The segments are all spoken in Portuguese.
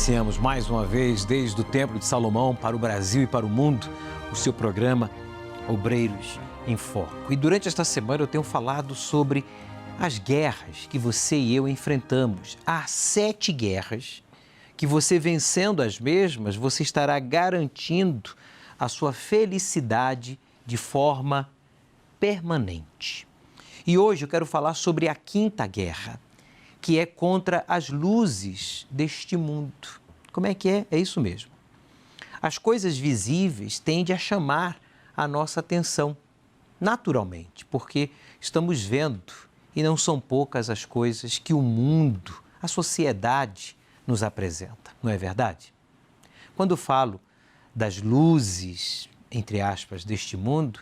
Iniciamos mais uma vez, desde o Templo de Salomão para o Brasil e para o mundo, o seu programa Obreiros em Foco. E durante esta semana eu tenho falado sobre as guerras que você e eu enfrentamos. Há 7 guerras que você vencendo as mesmas, você estará garantindo a sua felicidade de forma permanente. E hoje eu quero falar sobre a 5ª guerra, que é contra as luzes deste mundo. Como é que é? É isso mesmo. As coisas visíveis tendem a chamar a nossa atenção, naturalmente, porque estamos vendo, e não são poucas as coisas que o mundo, a sociedade nos apresenta, não é verdade? Quando falo das luzes, entre aspas, deste mundo,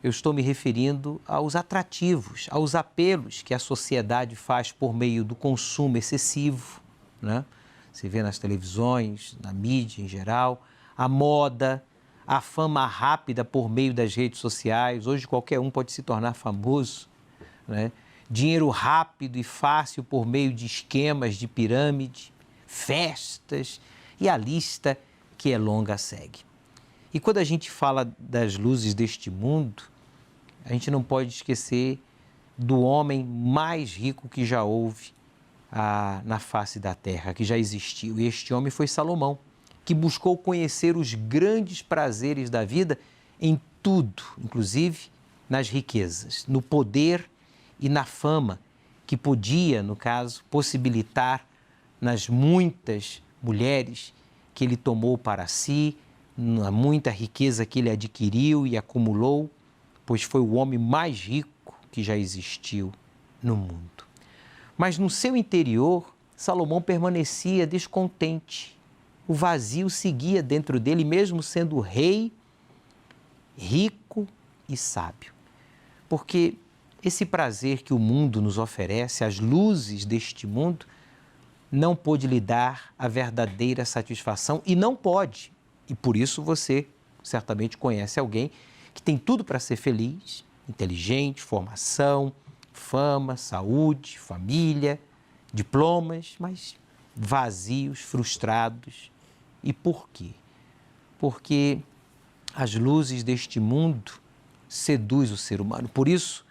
eu estou me referindo aos atrativos, aos apelos que a sociedade faz por meio do consumo excessivo, né? Você vê nas televisões, na mídia em geral, a moda, a fama rápida por meio das redes sociais. Hoje qualquer um pode se tornar famoso, né? Dinheiro rápido e fácil por meio de esquemas de pirâmide, festas e a lista que é longa segue. E quando a gente fala das luzes deste mundo, a gente não pode esquecer do homem mais rico que já houve na face da terra, que já existiu. E este homem foi Salomão, que buscou conhecer os grandes prazeres da vida em tudo, inclusive nas riquezas, no poder e na fama que podia, no caso, possibilitar nas muitas mulheres que ele tomou para si, na muita riqueza que ele adquiriu e acumulou, pois foi o homem mais rico que já existiu no mundo. Mas no seu interior, Salomão permanecia descontente. O vazio seguia dentro dele, mesmo sendo rei, rico e sábio. Porque esse prazer que o mundo nos oferece, as luzes deste mundo, não pôde lhe dar a verdadeira satisfação e não pode. E por isso você certamente conhece alguém que tem tudo para ser feliz, inteligente, formação, fama, saúde, família, diplomas, mas vazios, frustrados. E por quê? Porque as luzes deste mundo seduzem o ser humano. Por isso,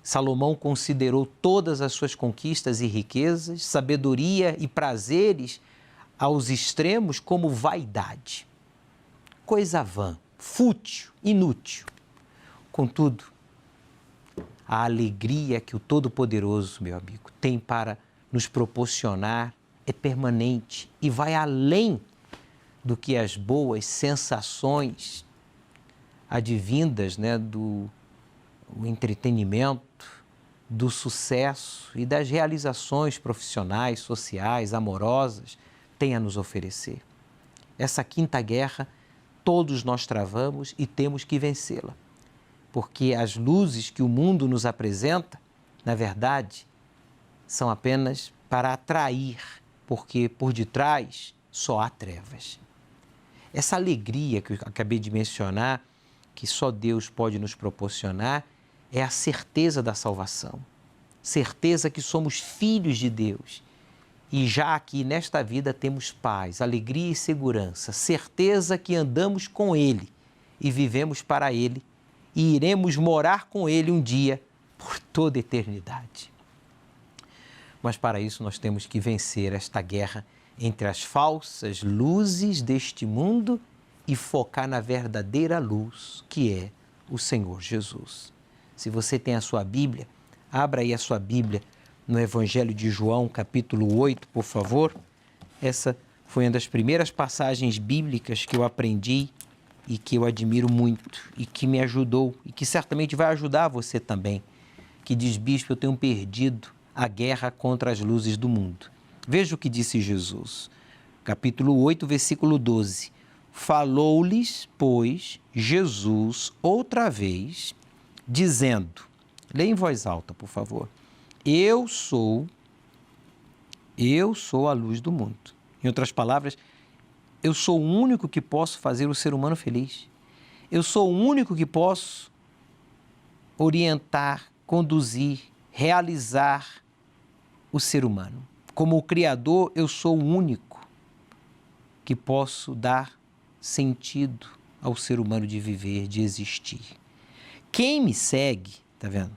Salomão considerou todas as suas conquistas e riquezas, sabedoria e prazeres aos extremos como vaidade, coisa vã, fútil, inútil. Contudo, a alegria que o Todo-Poderoso, meu amigo, tem para nos proporcionar é permanente e vai além do que as boas sensações advindas, né, do entretenimento, do sucesso e das realizações profissionais, sociais, amorosas têm a nos oferecer. Essa 5ª guerra todos nós travamos e temos que vencê-la, porque as luzes que o mundo nos apresenta, na verdade, são apenas para atrair, porque por detrás só há trevas. Essa alegria que eu acabei de mencionar, que só Deus pode nos proporcionar, é a certeza da salvação, certeza que somos filhos de Deus. E já aqui nesta vida temos paz, alegria e segurança, certeza que andamos com Ele e vivemos para Ele e iremos morar com Ele um dia por toda a eternidade. Mas para isso nós temos que vencer esta guerra entre as falsas luzes deste mundo e focar na verdadeira luz, que é o Senhor Jesus. Se você tem a sua Bíblia, abra aí a sua Bíblia no Evangelho de João, capítulo 8, por favor. Essa foi uma das primeiras passagens bíblicas que eu aprendi e que eu admiro muito e que me ajudou e que certamente vai ajudar você também, que diz: bispo, eu tenho perdido a guerra contra as luzes do mundo. Veja o que disse Jesus, capítulo 8, versículo 12. Falou-lhes, pois, Jesus outra vez, dizendo, leia em voz alta, por favor, eu sou a luz do mundo. Em outras palavras, eu sou o único que posso fazer o ser humano feliz. Eu sou o único que posso orientar, conduzir, realizar o ser humano. Como o Criador, eu sou o único que posso dar sentido ao ser humano de viver, de existir. Quem me segue, tá vendo?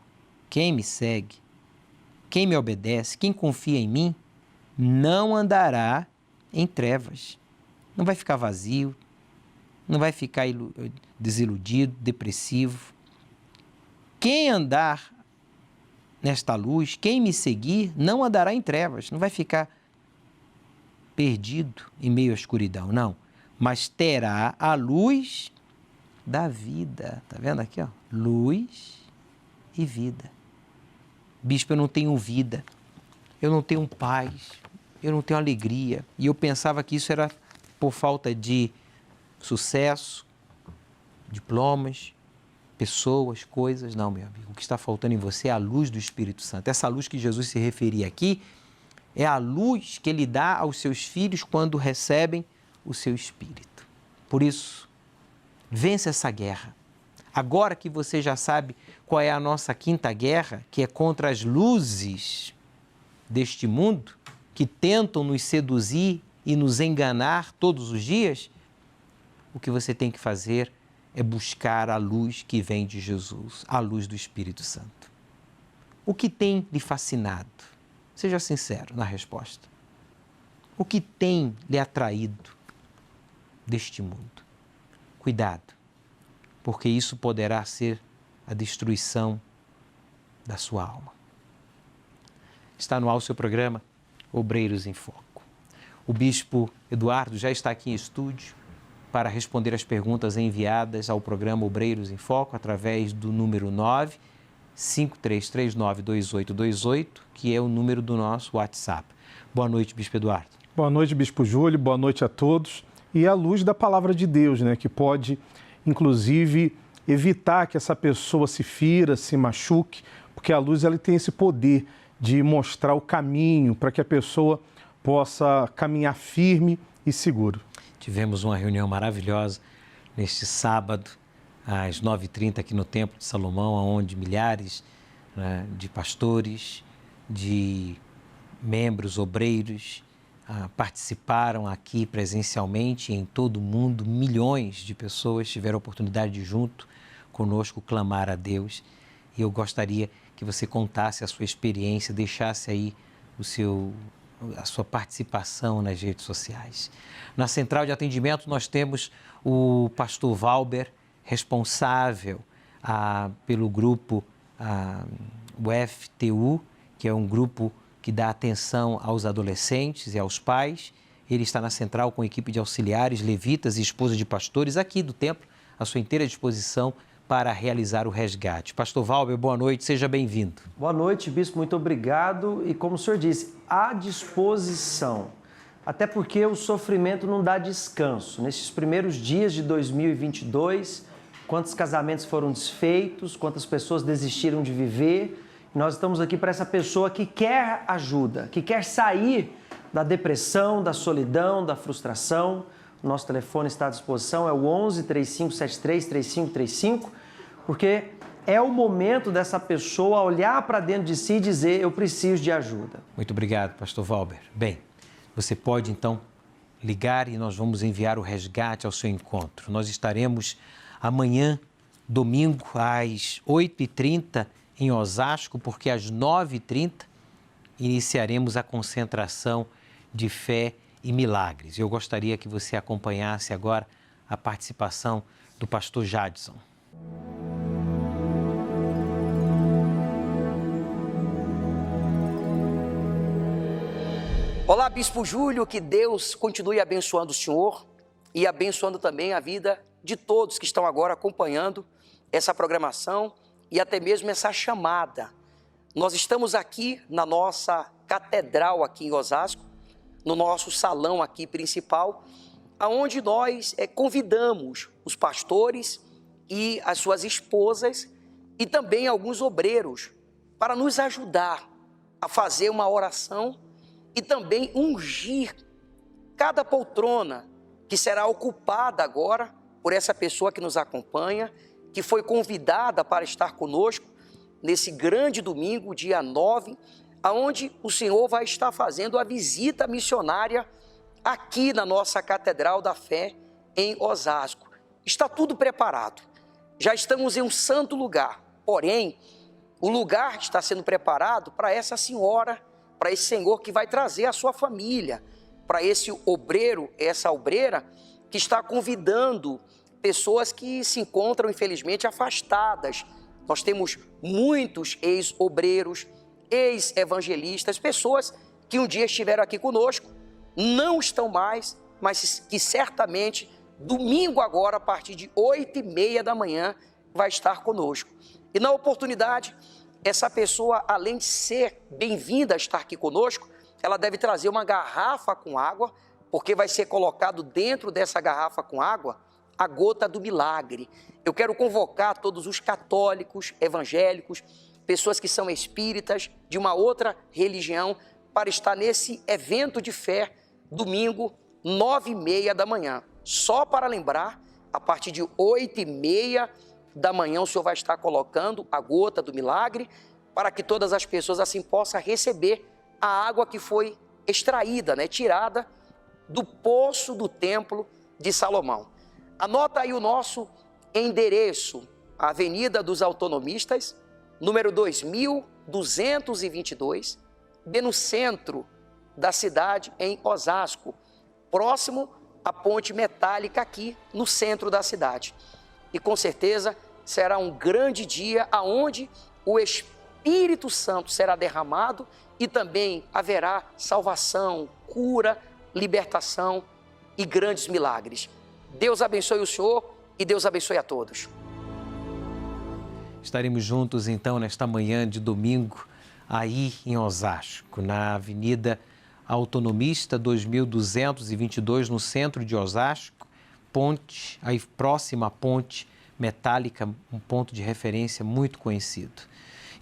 Quem me segue, quem me obedece, quem confia em mim, não andará em trevas. Não vai ficar vazio, não vai ficar desiludido, depressivo. Quem andar nesta luz, quem me seguir, não andará em trevas, não vai ficar perdido em meio à escuridão, não. Mas terá a luz da vida. Tá vendo aqui, ó? Luz e vida. Bispo, eu não tenho vida, eu não tenho paz, eu não tenho alegria. E eu pensava que isso era por falta de sucesso, diplomas, pessoas, coisas. Não, meu amigo, o que está faltando em você é a luz do Espírito Santo. Essa luz que Jesus se referia aqui é a luz que Ele dá aos seus filhos quando recebem o seu Espírito. Por isso, vence essa guerra. Agora que você já sabe qual é a nossa quinta guerra, que é contra as luzes deste mundo, que tentam nos seduzir e nos enganar todos os dias, o que você tem que fazer é buscar a luz que vem de Jesus, a luz do Espírito Santo. O que tem lhe fascinado? Seja sincero na resposta. O que tem lhe atraído deste mundo? Cuidado, porque isso poderá ser a destruição da sua alma. Está no ar o seu programa Obreiros em Foco. O bispo Eduardo já está aqui em estúdio para responder as perguntas enviadas ao programa Obreiros em Foco através do número 953392828, que é o número do nosso WhatsApp. Boa noite, bispo Eduardo. Boa noite, bispo Júlio. Boa noite a todos. E a luz da palavra de Deus, né, que pode, inclusive, evitar que essa pessoa se fira, se machuque, porque a luz ela tem esse poder de mostrar o caminho para que a pessoa possa caminhar firme e seguro. Tivemos uma reunião maravilhosa neste sábado, às 9h30, aqui no Templo de Salomão, onde milhares, né, de pastores, de membros, obreiros, participaram aqui presencialmente em todo o mundo. Milhões de pessoas tiveram a oportunidade de, junto conosco, clamar a Deus. E eu gostaria que você contasse a sua experiência, deixasse aí a sua participação nas redes sociais. Na central de atendimento nós temos o pastor Valber, responsável pelo grupo o FTU, que é um grupo que dá atenção aos adolescentes e aos pais. Ele está na central com equipe de auxiliares, levitas e esposas de pastores aqui do templo, à sua inteira disposição para realizar o resgate. Pastor Valber, boa noite, seja bem-vindo. Boa noite, bispo, muito obrigado. E como o senhor disse, à disposição. Até porque o sofrimento não dá descanso. Nesses primeiros dias de 2022, quantos casamentos foram desfeitos, quantas pessoas desistiram de viver. Nós estamos aqui para essa pessoa que quer ajuda, que quer sair da depressão, da solidão, da frustração. O nosso telefone está à disposição, é o 11 3573 3535, porque é o momento dessa pessoa olhar para dentro de si e dizer: eu preciso de ajuda. Muito obrigado, pastor Valber. Bem, você pode então ligar e nós vamos enviar o resgate ao seu encontro. Nós estaremos amanhã, domingo, às 8h30 em Osasco, porque às 9h30 iniciaremos a concentração de fé e milagres. Eu gostaria que você acompanhasse agora a participação do pastor Jadson. Olá, Bispo Júlio, que Deus continue abençoando o senhor e abençoando também a vida de todos que estão agora acompanhando essa programação e até mesmo essa chamada. Nós estamos aqui na nossa catedral aqui em Osasco, no nosso salão aqui principal, aonde nós convidamos os pastores e as suas esposas e também alguns obreiros para nos ajudar a fazer uma oração e também ungir cada poltrona que será ocupada agora por essa pessoa que nos acompanha, que foi convidada para estar conosco nesse grande domingo, dia 9, aonde o Senhor vai estar fazendo a visita missionária aqui na nossa Catedral da Fé em Osasco. Está tudo preparado. Já estamos em um santo lugar. Porém, o lugar está sendo preparado para essa senhora, para esse senhor que vai trazer a sua família, para esse obreiro, essa obreira que está convidando pessoas que se encontram, infelizmente, afastadas. Nós temos muitos ex-obreiros, ex-evangelistas, pessoas que um dia estiveram aqui conosco, não estão mais, mas que certamente, domingo agora, a partir de 8h30 da manhã, vai estar conosco. E na oportunidade, essa pessoa, além de ser bem-vinda a estar aqui conosco, ela deve trazer uma garrafa com água, porque vai ser colocado dentro dessa garrafa com água a gota do milagre. Eu quero convocar todos os católicos, evangélicos, pessoas que são espíritas, de uma outra religião, para estar nesse evento de fé, domingo, 9h30 da manhã. Só para lembrar, a partir de 8h30 da manhã, o Senhor vai estar colocando a gota do milagre, para que todas as pessoas assim possam receber a água que foi extraída, tirada do poço do Templo de Salomão. Anota aí o nosso endereço, Avenida dos Autonomistas, número 2222, bem no centro da cidade, em Osasco, próximo à ponte metálica aqui no centro da cidade. E com certeza será um grande dia onde o Espírito Santo será derramado e também haverá salvação, cura, libertação e grandes milagres. Deus abençoe o Senhor e Deus abençoe a todos. Estaremos juntos então nesta manhã de domingo aí em Osasco, na Avenida Autonomista 2222, no centro de Osasco, ponte, aí próxima à ponte metálica, um ponto de referência muito conhecido.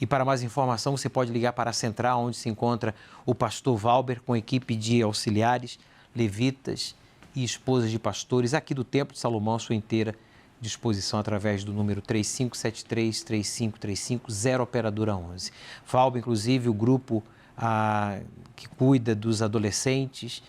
E para mais informação, você pode ligar para a central, onde se encontra o pastor Valber, com equipe de auxiliares, levitas e esposas de pastores, aqui do Templo de Salomão, à sua inteira disposição, através do número 3573-3535, 0 operadora 11. Valber, inclusive, o grupo que cuida dos adolescentes,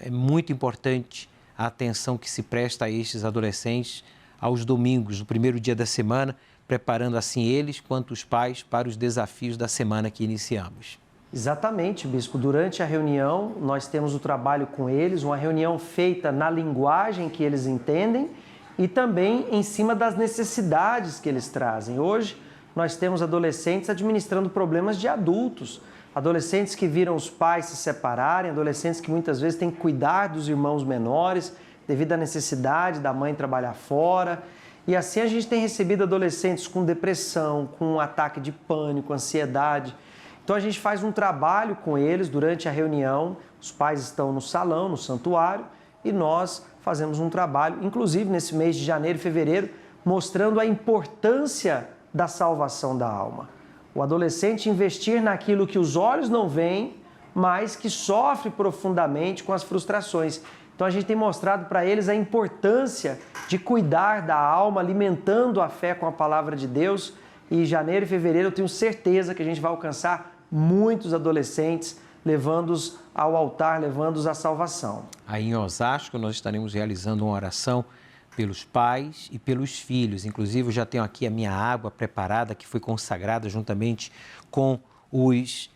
é muito importante a atenção que se presta a estes adolescentes aos domingos, no primeiro dia da semana, preparando assim eles quanto os pais para os desafios da semana que iniciamos. Exatamente, bispo. Durante a reunião, nós temos o trabalho com eles, uma reunião feita na linguagem que eles entendem e também em cima das necessidades que eles trazem. Hoje, nós temos adolescentes administrando problemas de adultos, adolescentes que viram os pais se separarem, adolescentes que muitas vezes têm que cuidar dos irmãos menores devido à necessidade da mãe trabalhar fora. E assim a gente tem recebido adolescentes com depressão, com um ataque de pânico, ansiedade. Então a gente faz um trabalho com eles durante a reunião, os pais estão no salão, no santuário, e nós fazemos um trabalho, inclusive nesse mês de janeiro e fevereiro, mostrando a importância da salvação da alma. O adolescente investir naquilo que os olhos não veem, mas que sofre profundamente com as frustrações. Então a gente tem mostrado para eles a importância de cuidar da alma, alimentando a fé com a palavra de Deus. E em janeiro e fevereiro eu tenho certeza que a gente vai alcançar muitos adolescentes, levando-os ao altar, levando-os à salvação. Aí em Osasco nós estaremos realizando uma oração pelos pais e pelos filhos. Inclusive eu já tenho aqui a minha água preparada, que foi consagrada juntamente com os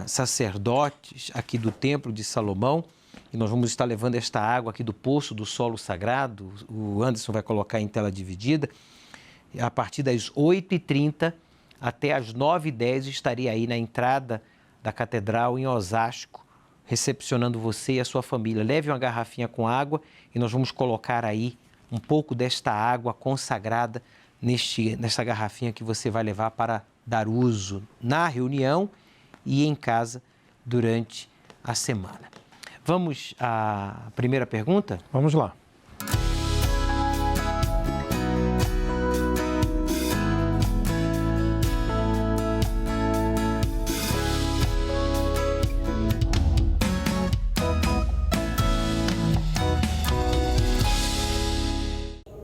sacerdotes aqui do Templo de Salomão. E nós vamos estar levando esta água aqui do Poço do Solo Sagrado. O Anderson vai colocar em tela dividida. A partir das 8h30 até as 9h10 estaria aí na entrada da Catedral em Osasco, recepcionando você e a sua família. Leve uma garrafinha com água e nós vamos colocar aí um pouco desta água consagrada nesta garrafinha que você vai levar para dar uso na reunião e em casa durante a semana. Vamos à primeira pergunta? Vamos lá.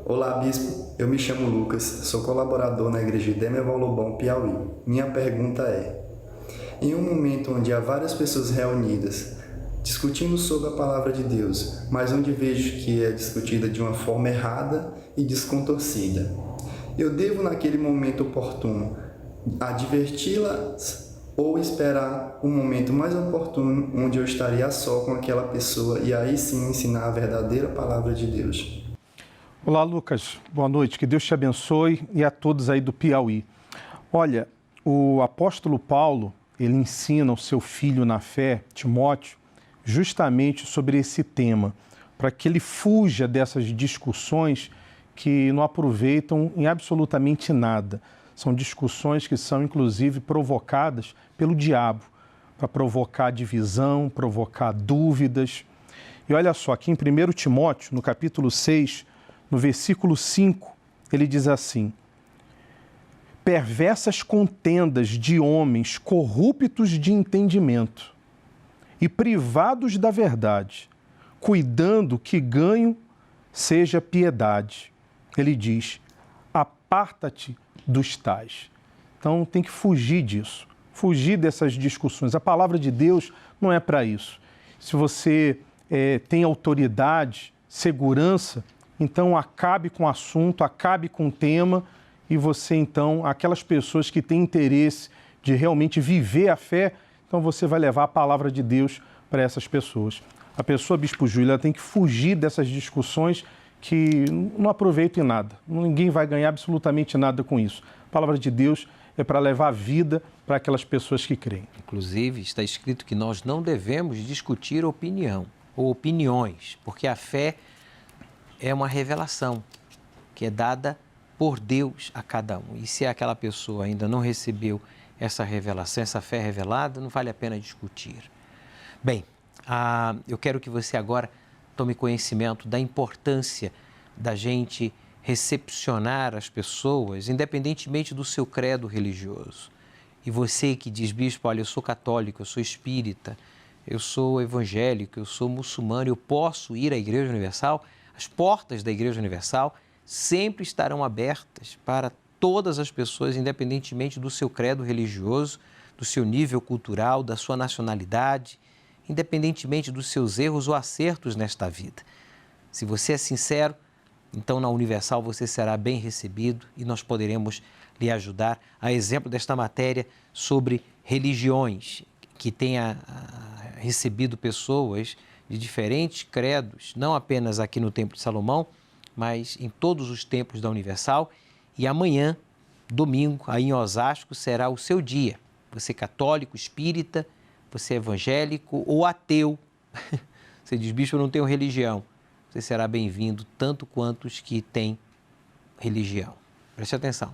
Olá, bispo. Eu me chamo Lucas, sou colaborador na igreja de Demerval Lobão, Piauí. Minha pergunta é: em um momento onde há várias pessoas reunidas, discutindo sobre a palavra de Deus, mas onde vejo que é discutida de uma forma errada e descontorcida. Eu devo, naquele momento oportuno, adverti-las ou esperar um momento mais oportuno onde eu estaria a só com aquela pessoa e aí sim ensinar a verdadeira palavra de Deus. Olá, Lucas. Boa noite. Que Deus te abençoe e a todos aí do Piauí. Olha, o apóstolo Paulo, ele ensina o seu filho na fé, Timóteo, justamente sobre esse tema, para que ele fuja dessas discussões que não aproveitam em absolutamente nada. São discussões que são, inclusive, provocadas pelo diabo, para provocar divisão, provocar dúvidas. E olha só, aqui em 1 Timóteo, no capítulo 6, no versículo 5, ele diz assim: perversas contendas de homens corruptos de entendimento e privados da verdade, cuidando que ganho seja piedade. Ele diz: aparta-te dos tais. Então tem que fugir disso, fugir dessas discussões. A palavra de Deus não é para isso. Se você tem autoridade, segurança, então acabe com o assunto, acabe com o tema e você então, aquelas pessoas que têm interesse de realmente viver a fé, então você vai levar a palavra de Deus para essas pessoas. A pessoa, Bispo Júlio, ela tem que fugir dessas discussões que não aproveitam em nada. Ninguém vai ganhar absolutamente nada com isso. A palavra de Deus é para levar a vida para aquelas pessoas que creem. Inclusive, está escrito que nós não devemos discutir opinião ou opiniões, porque a fé é uma revelação que é dada por Deus a cada um. E se aquela pessoa ainda não recebeu essa revelação, essa fé revelada, não vale a pena discutir. Bem, eu quero que você agora tome conhecimento da importância da gente recepcionar as pessoas, independentemente do seu credo religioso. E você que diz: bispo, olha, eu sou católico, eu sou espírita, eu sou evangélico, eu sou muçulmano, eu posso ir à Igreja Universal? As portas da Igreja Universal sempre estarão abertas para todas as pessoas, independentemente do seu credo religioso, do seu nível cultural, da sua nacionalidade, independentemente dos seus erros ou acertos nesta vida. Se você é sincero, então na Universal você será bem recebido e nós poderemos lhe ajudar, a exemplo desta matéria sobre religiões, que tenha recebido pessoas de diferentes credos, não apenas aqui no Templo de Salomão, mas em todos os templos da Universal. E amanhã, domingo, aí em Osasco, será o seu dia. Você católico, espírita, você evangélico ou ateu, você diz: bispo, eu não tenho religião, você será bem-vindo tanto quanto os que têm religião. Preste atenção.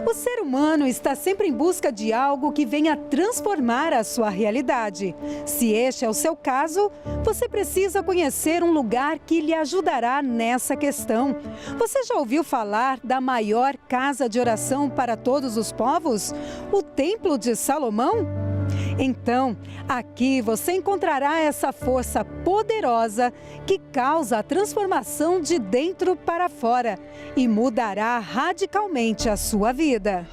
O ser humano está sempre em busca de algo que venha transformar a sua realidade. Se este é o seu caso, você precisa conhecer um lugar que lhe ajudará nessa questão. Você já ouviu falar da maior casa de oração para todos os povos? O Templo de Salomão? Então, aqui você encontrará essa força poderosa que causa a transformação de dentro para fora e mudará radicalmente a sua vida.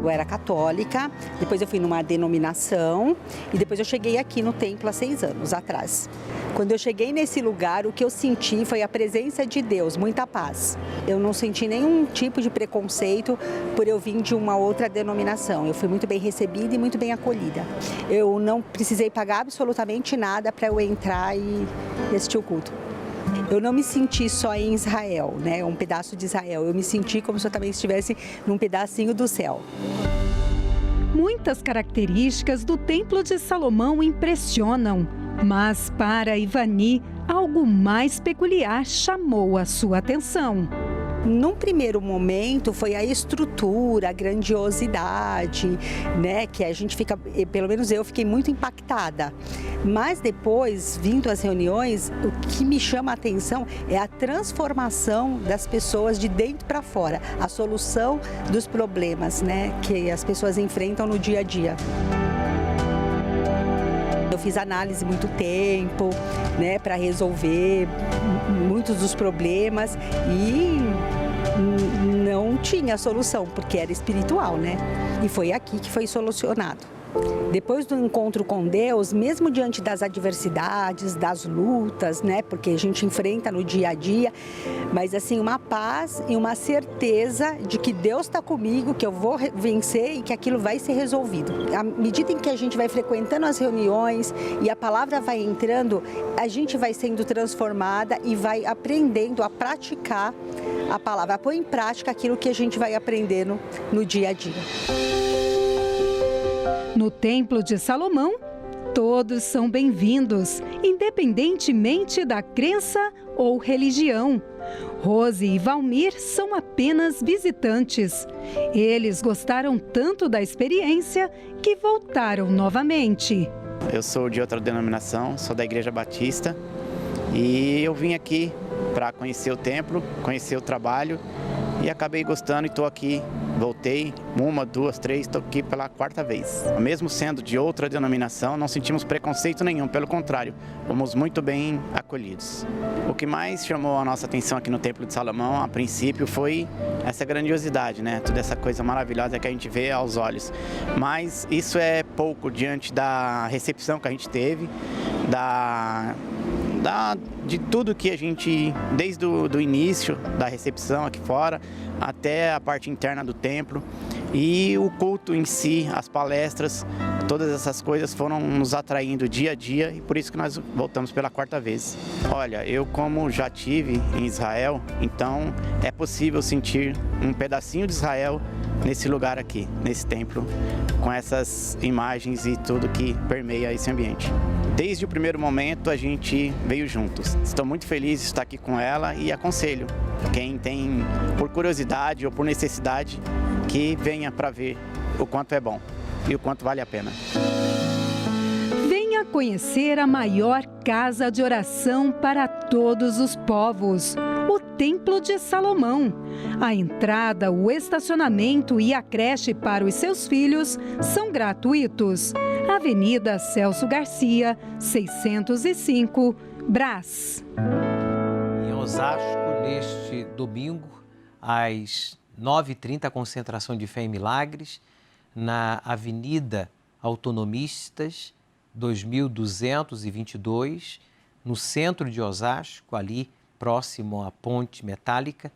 Eu era católica, depois eu fui numa denominação e depois eu cheguei aqui no templo há 6 anos atrás. Quando eu cheguei nesse lugar, o que eu senti foi a presença de Deus, muita paz. Eu não senti nenhum tipo de preconceito por eu vir de uma outra denominação. Eu fui muito bem recebida e muito bem acolhida. Eu não precisei pagar absolutamente nada para eu entrar e assistir o culto. Eu não me senti só em Israel, né? Um pedaço de Israel. Eu me senti como se eu também estivesse num pedacinho do céu. Muitas características do Templo de Salomão impressionam, mas para Ivani, algo mais peculiar chamou a sua atenção. Num primeiro momento foi a estrutura, a grandiosidade, né, que a gente fica, pelo menos eu fiquei muito impactada. Mas depois, vindo às reuniões, o que me chama a atenção é a transformação das pessoas de dentro para fora, a solução dos problemas, né, que as pessoas enfrentam no dia a dia. Eu fiz análise muito tempo, né, para resolver muitos dos problemas e não tinha solução, porque era espiritual, né? E foi aqui que foi solucionado. Depois do encontro com Deus, mesmo diante das adversidades, das lutas, né? Porque a gente enfrenta no dia a dia, mas assim, uma paz e uma certeza de que Deus está comigo, que eu vou vencer e que aquilo vai ser resolvido. À medida em que a gente vai frequentando as reuniões e a palavra vai entrando, a gente vai sendo transformada e vai aprendendo a praticar a palavra, a pôr em prática aquilo que a gente vai aprendendo no dia a dia. No Templo de Salomão, todos são bem-vindos, independentemente da crença ou religião. Rose e Valmir são apenas visitantes. Eles gostaram tanto da experiência que voltaram novamente. Eu sou de outra denominação, sou da Igreja Batista e eu vim aqui para conhecer o templo, conhecer o trabalho e acabei gostando e estou aqui. Voltei 1, 2, 3, estou aqui pela 4ª vez. Mesmo sendo de outra denominação, não sentimos preconceito nenhum, pelo contrário, fomos muito bem acolhidos. O que mais chamou a nossa atenção aqui no Templo de Salomão, a princípio, foi essa grandiosidade, né? Toda essa coisa maravilhosa que a gente vê aos olhos. Mas isso é pouco diante da recepção que a gente teve, de tudo que a gente, desde o início da recepção aqui fora, até a parte interna do templo e o culto em si, as palestras, todas essas coisas foram nos atraindo dia a dia e por isso que nós voltamos pela 4ª vez. Olha, eu como já tive em Israel, então é possível sentir um pedacinho de Israel nesse lugar aqui, nesse templo, com essas imagens e tudo que permeia esse ambiente. Desde o primeiro momento a gente veio juntos. Estou muito feliz de estar aqui com ela e aconselho quem tem por curiosidade ou por necessidade que venha para ver o quanto é bom e o quanto vale a pena. Venha conhecer a maior casa de oração para todos os povos, o Templo de Salomão. A entrada, o estacionamento e a creche para os seus filhos são gratuitos. Avenida Celso Garcia, 605, Brás. Em Osasco, neste domingo, às 9h30, a concentração de Fé e Milagres, na Avenida Autonomistas, 2222, no centro de Osasco, ali próximo à Ponte Metálica.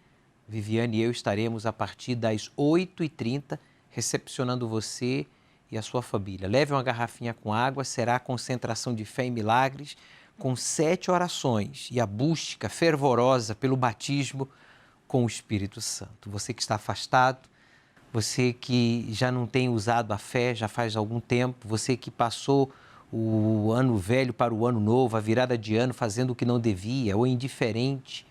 Viviane e eu estaremos a partir das 8h30 recepcionando você e a sua família. Leve uma garrafinha com água, será a concentração de Fé e Milagres com 7 orações e a busca fervorosa pelo batismo com o Espírito Santo. Você que está afastado, você que já não tem usado a fé já faz algum tempo, você que passou o ano velho para o ano novo, a virada de ano fazendo o que não devia ou indiferente,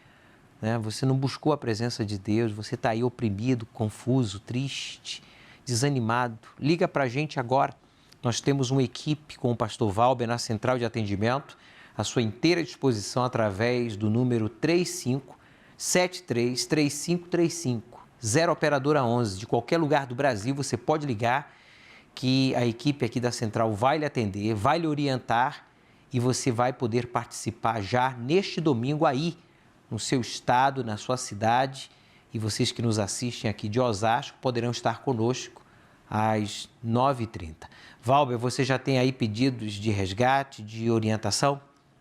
né? Você não buscou a presença de Deus, você está aí oprimido, confuso, triste, desanimado. Liga para a gente agora. Nós temos uma equipe com o pastor Valber na central de atendimento, à sua inteira disposição através do número 3573-3535, 0 operadora 11, de qualquer lugar do Brasil, você pode ligar que a equipe aqui da central vai lhe atender, vai lhe orientar e você vai poder participar já neste domingo aí, no seu estado, na sua cidade, e vocês que nos assistem aqui de Osasco poderão estar conosco às 9h30. Valber, você já tem aí pedidos de resgate, de orientação?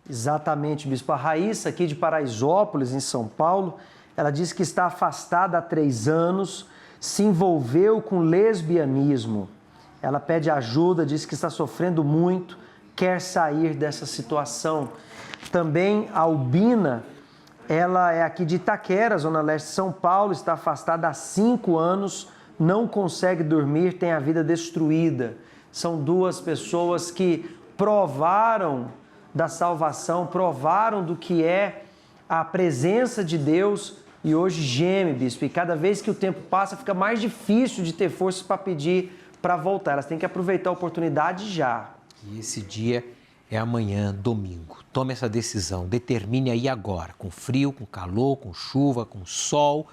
Exatamente, Bispo. A Raíssa, aqui de Paraisópolis, em São Paulo, ela diz que está afastada há 3 anos, se envolveu com lesbianismo. Ela pede ajuda, diz que está sofrendo muito, quer sair dessa situação. Também a Albina, ela é aqui de Itaquera, Zona Leste de São Paulo, está afastada há 5 anos, não consegue dormir, tem a vida destruída. São 2 pessoas que provaram da salvação, provaram do que é a presença de Deus e hoje geme, Bispo. E cada vez que o tempo passa, fica mais difícil de ter forças para pedir para voltar. Elas têm que aproveitar a oportunidade já. E esse dia é amanhã, domingo. Tome essa decisão, determine aí agora, com frio, com calor, com chuva, com sol,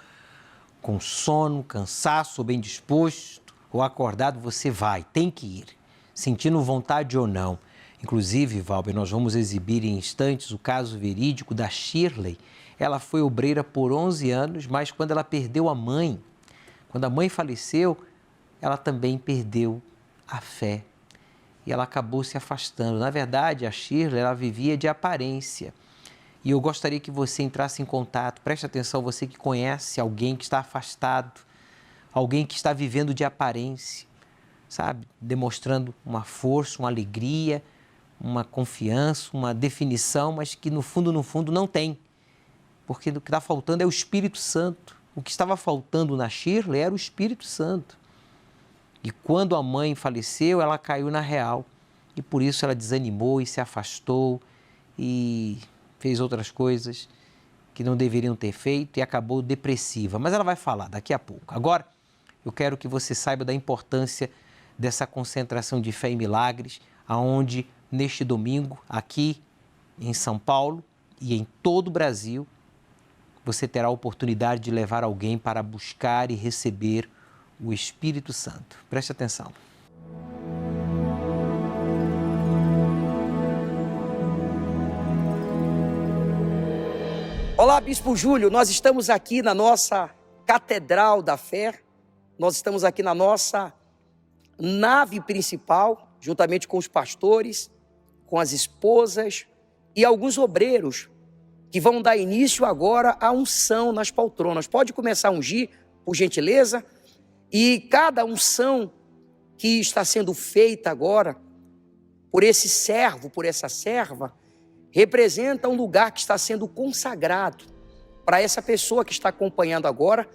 com sono, cansaço, bem disposto ou acordado, você vai, tem que ir, sentindo vontade ou não. Inclusive, Valber, nós vamos exibir em instantes o caso verídico da Shirley. ela foi obreira por 11 anos, mas quando ela perdeu a mãe, quando a mãe faleceu, ela também perdeu a fé e ela acabou se afastando. Na verdade, a Shirley, ela vivia de aparência. E eu gostaria que você entrasse em contato, preste atenção, você que conhece alguém que está afastado, alguém que está vivendo de aparência, sabe? Demonstrando uma força, uma alegria, uma confiança, uma definição, mas que no fundo não tem. Porque o que está faltando é o Espírito Santo. O que estava faltando na Shirley era o Espírito Santo. E quando a mãe faleceu, ela caiu na real. E por isso ela desanimou e se afastou e fez outras coisas que não deveriam ter feito e acabou depressiva. Mas ela vai falar daqui a pouco. Agora, eu quero que você saiba da importância dessa concentração de fé e milagres, aonde neste domingo, aqui em São Paulo e em todo o Brasil, você terá a oportunidade de levar alguém para buscar e receber o Espírito Santo. Preste atenção. Olá, Bispo Júlio, nós estamos aqui na nossa Catedral da Fé, nós estamos aqui na nossa nave principal, juntamente com os pastores, com as esposas e alguns obreiros que vão dar início agora à unção nas poltronas. Pode começar a ungir, por gentileza, e cada unção que está sendo feita agora por esse servo, por essa serva, representa um lugar que está sendo consagrado para essa pessoa que está acompanhando agora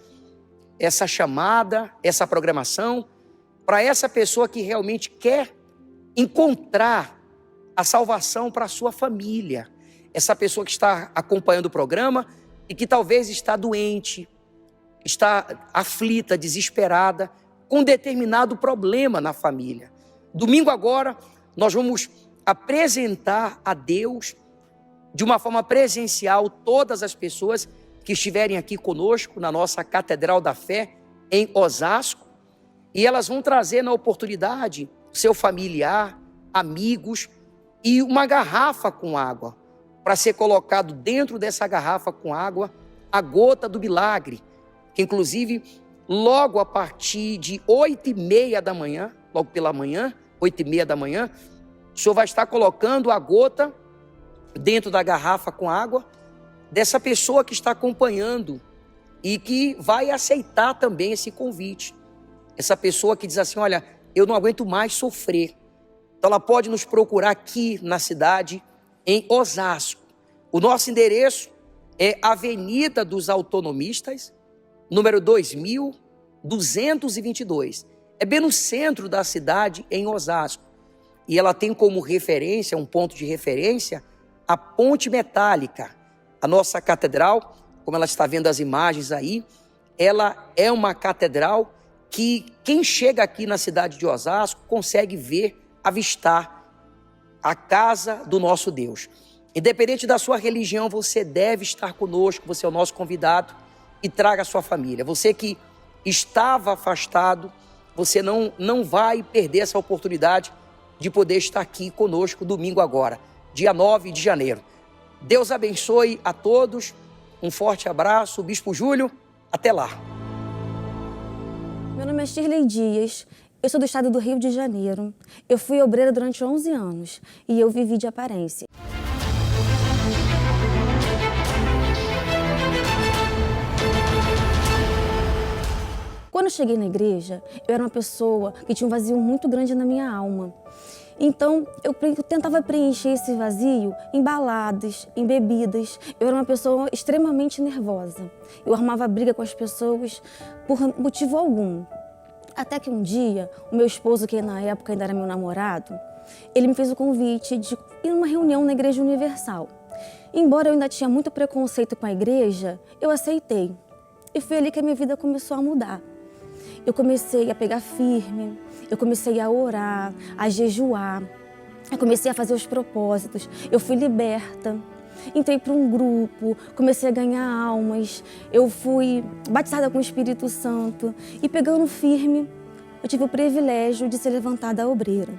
essa chamada, essa programação, para essa pessoa que realmente quer encontrar a salvação para a sua família, essa pessoa que está acompanhando o programa e que talvez está doente, está aflita, desesperada, com determinado problema na família. Domingo agora, nós vamos apresentar a Deus de uma forma presencial todas as pessoas que estiverem aqui conosco na nossa Catedral da Fé em Osasco, e elas vão trazer na oportunidade seu familiar, amigos e uma garrafa com água, para ser colocado dentro dessa garrafa com água a gota do milagre, que inclusive logo a partir de 8h30 da manhã, logo pela manhã, 8h30 da manhã, o senhor vai estar colocando a gota dentro da garrafa com água dessa pessoa que está acompanhando e que vai aceitar também esse convite. Essa pessoa que diz assim, olha, eu não aguento mais sofrer. Então ela pode nos procurar aqui na cidade, em Osasco. O nosso endereço é Avenida dos Autonomistas, número 2222. É bem no centro da cidade, em Osasco. E ela tem como referência, um ponto de referência, a Ponte Metálica. A nossa catedral, como ela está vendo as imagens aí, ela é uma catedral que quem chega aqui na cidade de Osasco consegue ver, avistar a casa do nosso Deus. Independente da sua religião, você deve estar conosco, você é o nosso convidado e traga a sua família. Você que estava afastado, você não vai perder essa oportunidade de poder estar aqui conosco domingo agora, dia 9 de janeiro. Deus abençoe a todos, um forte abraço, Bispo Júlio, até lá. Meu nome é Shirley Dias, eu sou do estado do Rio de Janeiro. Eu fui obreira durante 11 anos e eu vivi de aparência. Quando eu cheguei na igreja, eu era uma pessoa que tinha um vazio muito grande na minha alma. Então, eu tentava preencher esse vazio em baladas, em bebidas. Eu era uma pessoa extremamente nervosa. Eu arrumava briga com as pessoas por motivo algum. Até que um dia, o meu esposo, que na época ainda era meu namorado, ele me fez o convite de ir numa reunião na Igreja Universal. Embora eu ainda tinha muito preconceito com a igreja, eu aceitei. E foi ali que a minha vida começou a mudar. Eu comecei a pegar firme, eu comecei a orar, a jejuar, eu comecei a fazer os propósitos, eu fui liberta, entrei para um grupo, comecei a ganhar almas, eu fui batizada com o Espírito Santo e pegando firme, eu tive o privilégio de ser levantada obreira.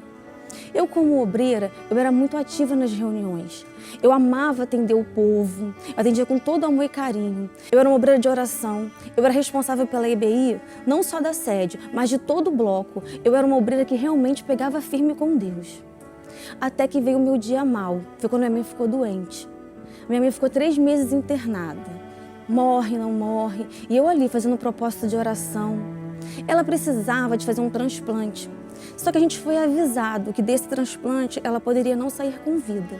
Eu, como obreira, eu era muito ativa nas reuniões. Eu amava atender o povo, eu atendia com todo amor e carinho. Eu era uma obreira de oração, eu era responsável pela EBI, não só da sede, mas de todo o bloco. Eu era uma obreira que realmente pegava firme com Deus. Até que veio o meu dia mal, foi quando minha mãe ficou doente. Minha mãe ficou 3 meses internada. Morre, não morre, e eu ali fazendo um propósito de oração. Ela precisava de fazer um transplante, só que a gente foi avisado que desse transplante ela poderia não sair com vida.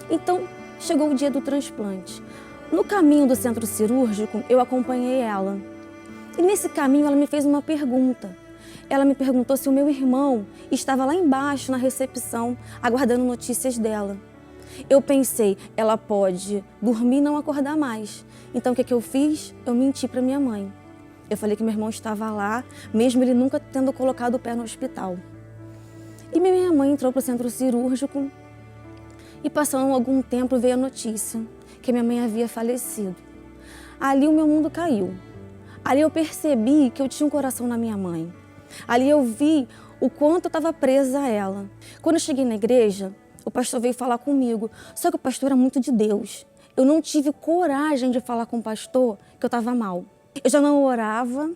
Então, chegou o dia do transplante. No caminho do centro cirúrgico, eu acompanhei ela. E nesse caminho ela me fez uma pergunta. Ela me perguntou se o meu irmão estava lá embaixo na recepção, aguardando notícias dela. Eu pensei, ela pode dormir e não acordar mais. Então o que eu fiz? Eu menti para minha mãe. Eu falei que meu irmão estava lá, mesmo ele nunca tendo colocado o pé no hospital. E minha mãe entrou para o centro cirúrgico e passando algum tempo veio a notícia que minha mãe havia falecido. Ali o meu mundo caiu. Ali eu percebi que eu tinha um coração na minha mãe. Ali eu vi o quanto eu estava presa a ela. Quando eu cheguei na igreja, o pastor veio falar comigo, só que o pastor era muito de Deus. Eu não tive coragem de falar com o pastor que eu estava mal. Eu já não orava,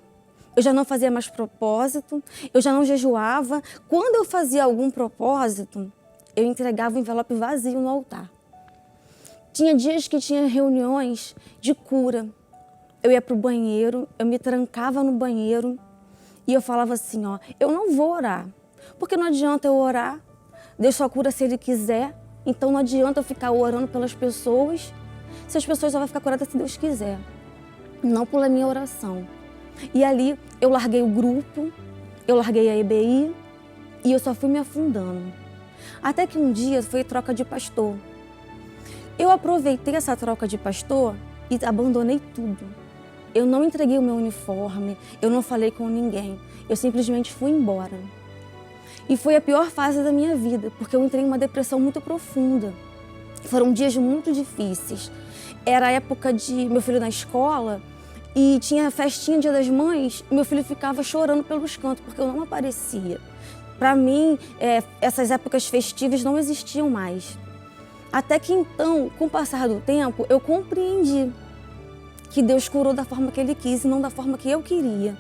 eu já não fazia mais propósito, eu já não jejuava. Quando eu fazia algum propósito, eu entregava um envelope vazio no altar. Tinha dias que tinha reuniões de cura. Eu ia para o banheiro, eu me trancava no banheiro e eu falava assim, ó, eu não vou orar, porque não adianta eu orar, Deus só cura se Ele quiser, então não adianta eu ficar orando pelas pessoas, se as pessoas só vão ficar curadas se Deus quiser, não pela minha oração. E ali eu larguei o grupo, eu larguei a EBI e eu só fui me afundando. Até que um dia foi troca de pastor. Eu aproveitei essa troca de pastor e abandonei tudo. Eu não entreguei o meu uniforme, eu não falei com ninguém, eu simplesmente fui embora. E foi a pior fase da minha vida, porque eu entrei em uma depressão muito profunda. Foram dias muito difíceis. Era a época de meu filho na escola e tinha festinha Dia das Mães, e meu filho ficava chorando pelos cantos, porque eu não aparecia. Para mim, essas épocas festivas não existiam mais. Até que então, com o passar do tempo, eu compreendi que Deus curou da forma que Ele quis e não da forma que eu queria.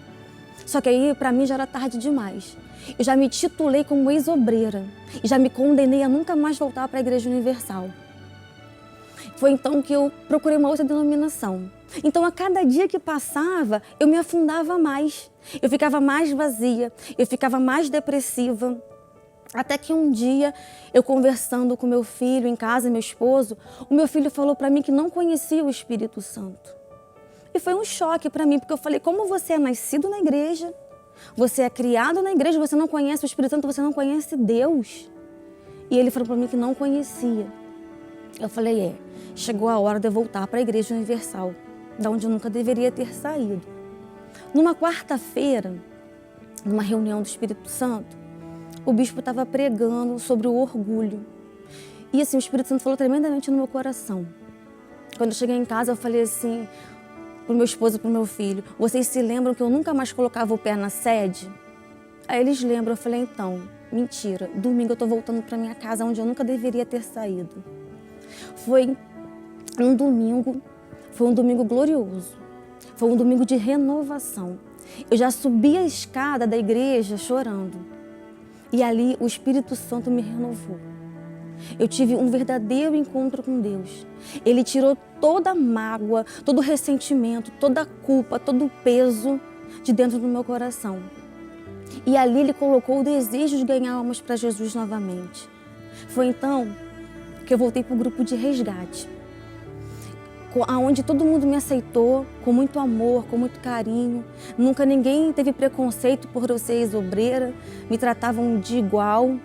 Só que aí, para mim, já era tarde demais. Eu já me titulei como ex-obreira e já me condenei a nunca mais voltar para a Igreja Universal. Foi então que eu procurei uma outra denominação. Então, a cada dia que passava, eu me afundava mais. Eu ficava mais vazia, eu ficava mais depressiva. Até que um dia, eu conversando com meu filho em casa, meu esposo, o meu filho falou para mim que não conhecia o Espírito Santo. E foi um choque para mim, porque eu falei, como você é nascido na igreja, você é criado na igreja, você não conhece o Espírito Santo, você não conhece Deus. E ele falou para mim que não conhecia. Eu falei, chegou a hora de eu voltar para a Igreja Universal, da onde eu nunca deveria ter saído. Numa quarta-feira, numa reunião do Espírito Santo, o bispo estava pregando sobre o orgulho. E assim, o Espírito Santo falou tremendamente no meu coração. Quando eu cheguei em casa, eu falei assim pro meu esposo e pro meu filho, vocês se lembram que eu nunca mais colocava o pé na sede? Aí eles lembram, eu falei, então, mentira, domingo eu tô voltando para minha casa, onde eu nunca deveria ter saído. Foi um domingo glorioso, foi um domingo de renovação. Eu já subi a escada da igreja chorando e ali o Espírito Santo me renovou. Eu tive um verdadeiro encontro com Deus. Ele tirou toda a mágoa, todo o ressentimento, toda a culpa, todo o peso de dentro do meu coração. E ali Ele colocou o desejo de ganhar almas para Jesus novamente. Foi então que eu voltei para o grupo de resgate, onde todo mundo me aceitou com muito amor, com muito carinho. Nunca ninguém teve preconceito por eu ser ex-obreira, me tratavam de igual.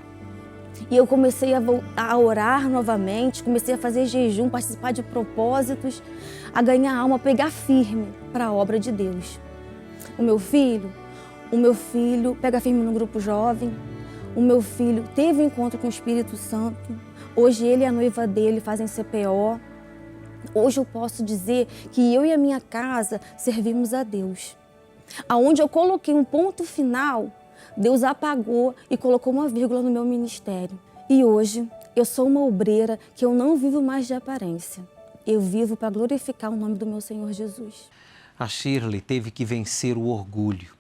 E eu comecei a orar novamente, comecei a fazer jejum, participar de propósitos, a ganhar alma, a pegar firme para a obra de Deus. O meu filho pega firme no grupo jovem, o meu filho teve um encontro com o Espírito Santo, hoje ele e a noiva dele fazem CPO. Hoje eu posso dizer que eu e a minha casa servimos a Deus. Aonde eu coloquei um ponto final Deus apagou e colocou uma vírgula no meu ministério. E hoje eu sou uma obreira que eu não vivo mais de aparência. Eu vivo para glorificar o nome do meu Senhor Jesus. A Shirley teve que vencer o orgulho.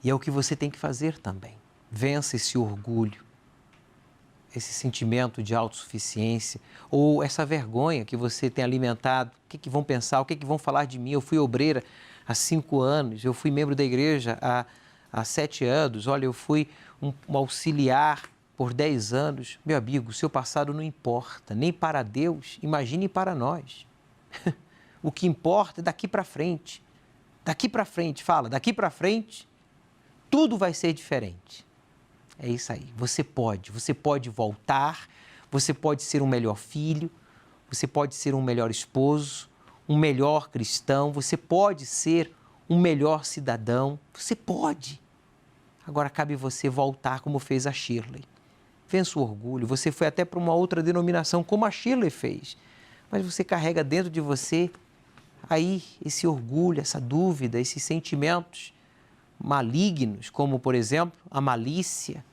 E é o que você tem que fazer também. Vença esse orgulho, esse sentimento de autossuficiência ou essa vergonha que você tem alimentado. O que vão pensar? O que vão falar de mim? Eu fui obreira há 5 anos, eu fui membro da igreja há 7 anos, olha, eu fui um auxiliar por 10 anos. Meu amigo, o seu passado não importa, nem para Deus, imagine para nós. O que importa é daqui para frente. Daqui para frente, fala, daqui para frente, tudo vai ser diferente. É isso aí, você pode voltar, você pode ser um melhor filho, você pode ser um melhor esposo, um melhor cristão, você pode ser um melhor cidadão, você pode. Agora cabe você voltar como fez a Shirley. Vença o orgulho, você foi até para uma outra denominação como a Shirley fez, mas você carrega dentro de você aí esse orgulho, essa dúvida, esses sentimentos malignos, como, por exemplo, a malícia.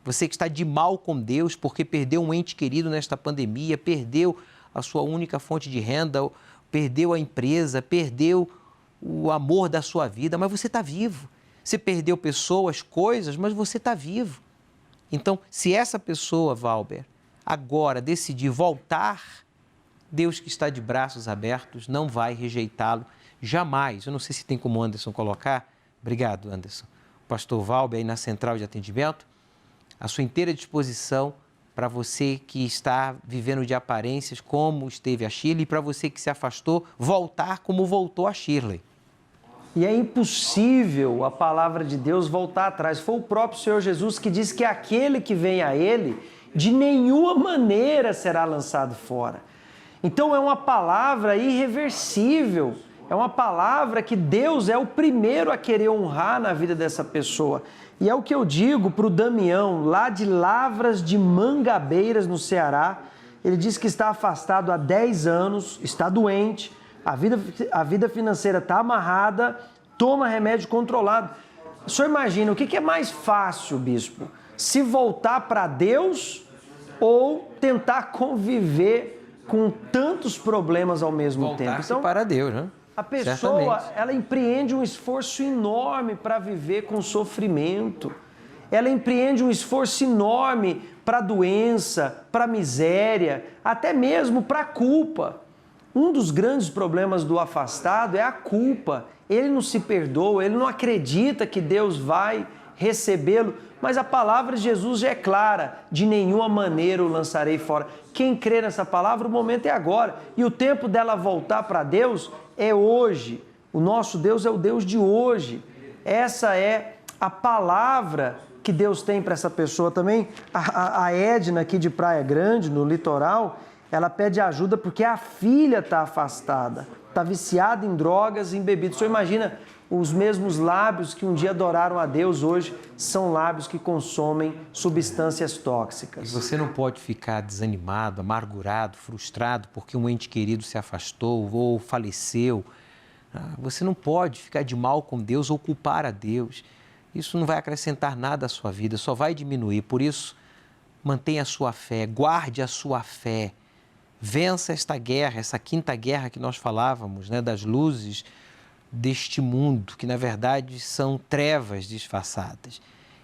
Você que está de mal com Deus porque perdeu um ente querido nesta pandemia, perdeu a sua única fonte de renda, perdeu a empresa, perdeu o amor da sua vida, mas você está vivo. Você perdeu pessoas, coisas, mas você está vivo. Então, se essa pessoa, Valber, agora decidir voltar, Deus que está de braços abertos não vai rejeitá-lo jamais. Eu não sei se tem como o Anderson colocar. Obrigado, Anderson. O pastor Valber aí na central de atendimento, à sua inteira disposição para você que está vivendo de aparências como esteve a Shirley e para você que se afastou, voltar como voltou a Shirley. E é impossível a palavra de Deus voltar atrás. Foi o próprio Senhor Jesus que disse que aquele que vem a Ele, de nenhuma maneira será lançado fora. Então é uma palavra irreversível, é uma palavra que Deus é o primeiro a querer honrar na vida dessa pessoa. E é o que eu digo para o Damião, lá de Lavras de Mangabeiras, no Ceará. Ele diz que está afastado há 10 anos, está doente, a vida financeira está amarrada, toma remédio controlado. O senhor imagina, o que é mais fácil, bispo? Se voltar para Deus ou tentar conviver com tantos problemas ao mesmo tempo? Voltar-se para Deus, né? A pessoa, ela empreende um esforço enorme para viver com sofrimento. Ela empreende um esforço enorme para a doença, para a miséria, até mesmo para a culpa. Um dos grandes problemas do afastado é a culpa. Ele não se perdoa, ele não acredita que Deus vai recebê-lo. Mas a palavra de Jesus já é clara, de nenhuma maneira o lançarei fora. Quem crê nessa palavra, o momento é agora. E o tempo dela voltar para Deus é hoje. O nosso Deus é o Deus de hoje. Essa é a palavra que Deus tem para essa pessoa também. A Edna aqui de Praia Grande, no litoral, ela pede ajuda porque a filha está afastada, está viciada em drogas e em bebidas. O senhor imagina, os mesmos lábios que um dia adoraram a Deus hoje são lábios que consomem substâncias tóxicas. E você não pode ficar desanimado, amargurado, frustrado porque um ente querido se afastou ou faleceu. Você não pode ficar de mal com Deus ou culpar a Deus. Isso não vai acrescentar nada à sua vida, só vai diminuir. Por isso, mantenha a sua fé, guarde a sua fé. Vença esta guerra, essa quinta guerra que nós falávamos, né, das luzes deste mundo, que na verdade são trevas disfarçadas.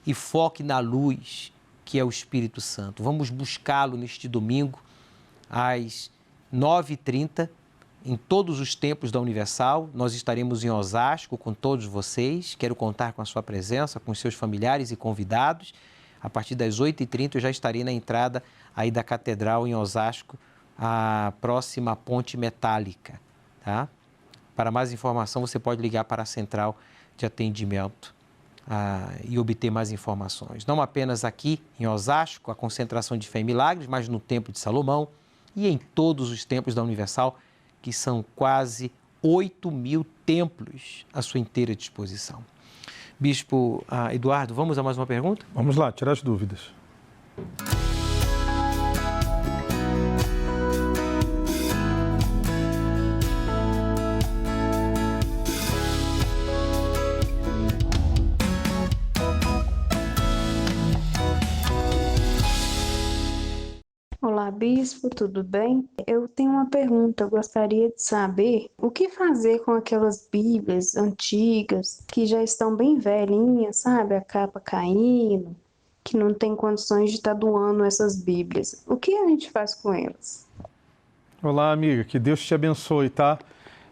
E foque na luz, que é o Espírito Santo. Vamos buscá-lo neste domingo, às 9h30, em todos os templos da Universal. Nós estaremos em Osasco com todos vocês. Quero contar com a sua presença, com os seus familiares e convidados. A partir das 8h30 eu já estarei na entrada aí da Catedral em Osasco, a próxima ponte metálica, tá? Para mais informação, você pode ligar para a central de atendimento e obter mais informações. Não apenas aqui em Osasco, a concentração de fé e milagres, mas no Templo de Salomão e em todos os templos da Universal, que são quase 8.000 templos à sua inteira disposição. Bispo Eduardo, vamos a mais uma pergunta? Vamos lá, tirar as dúvidas. Bispo, tudo bem? Eu tenho uma pergunta, eu gostaria de saber o que fazer com aquelas Bíblias antigas que já estão bem velhinhas, sabe? A capa caindo, que não tem condições de estar doando essas Bíblias. O que a gente faz com elas? Olá, amiga, que Deus te abençoe, tá?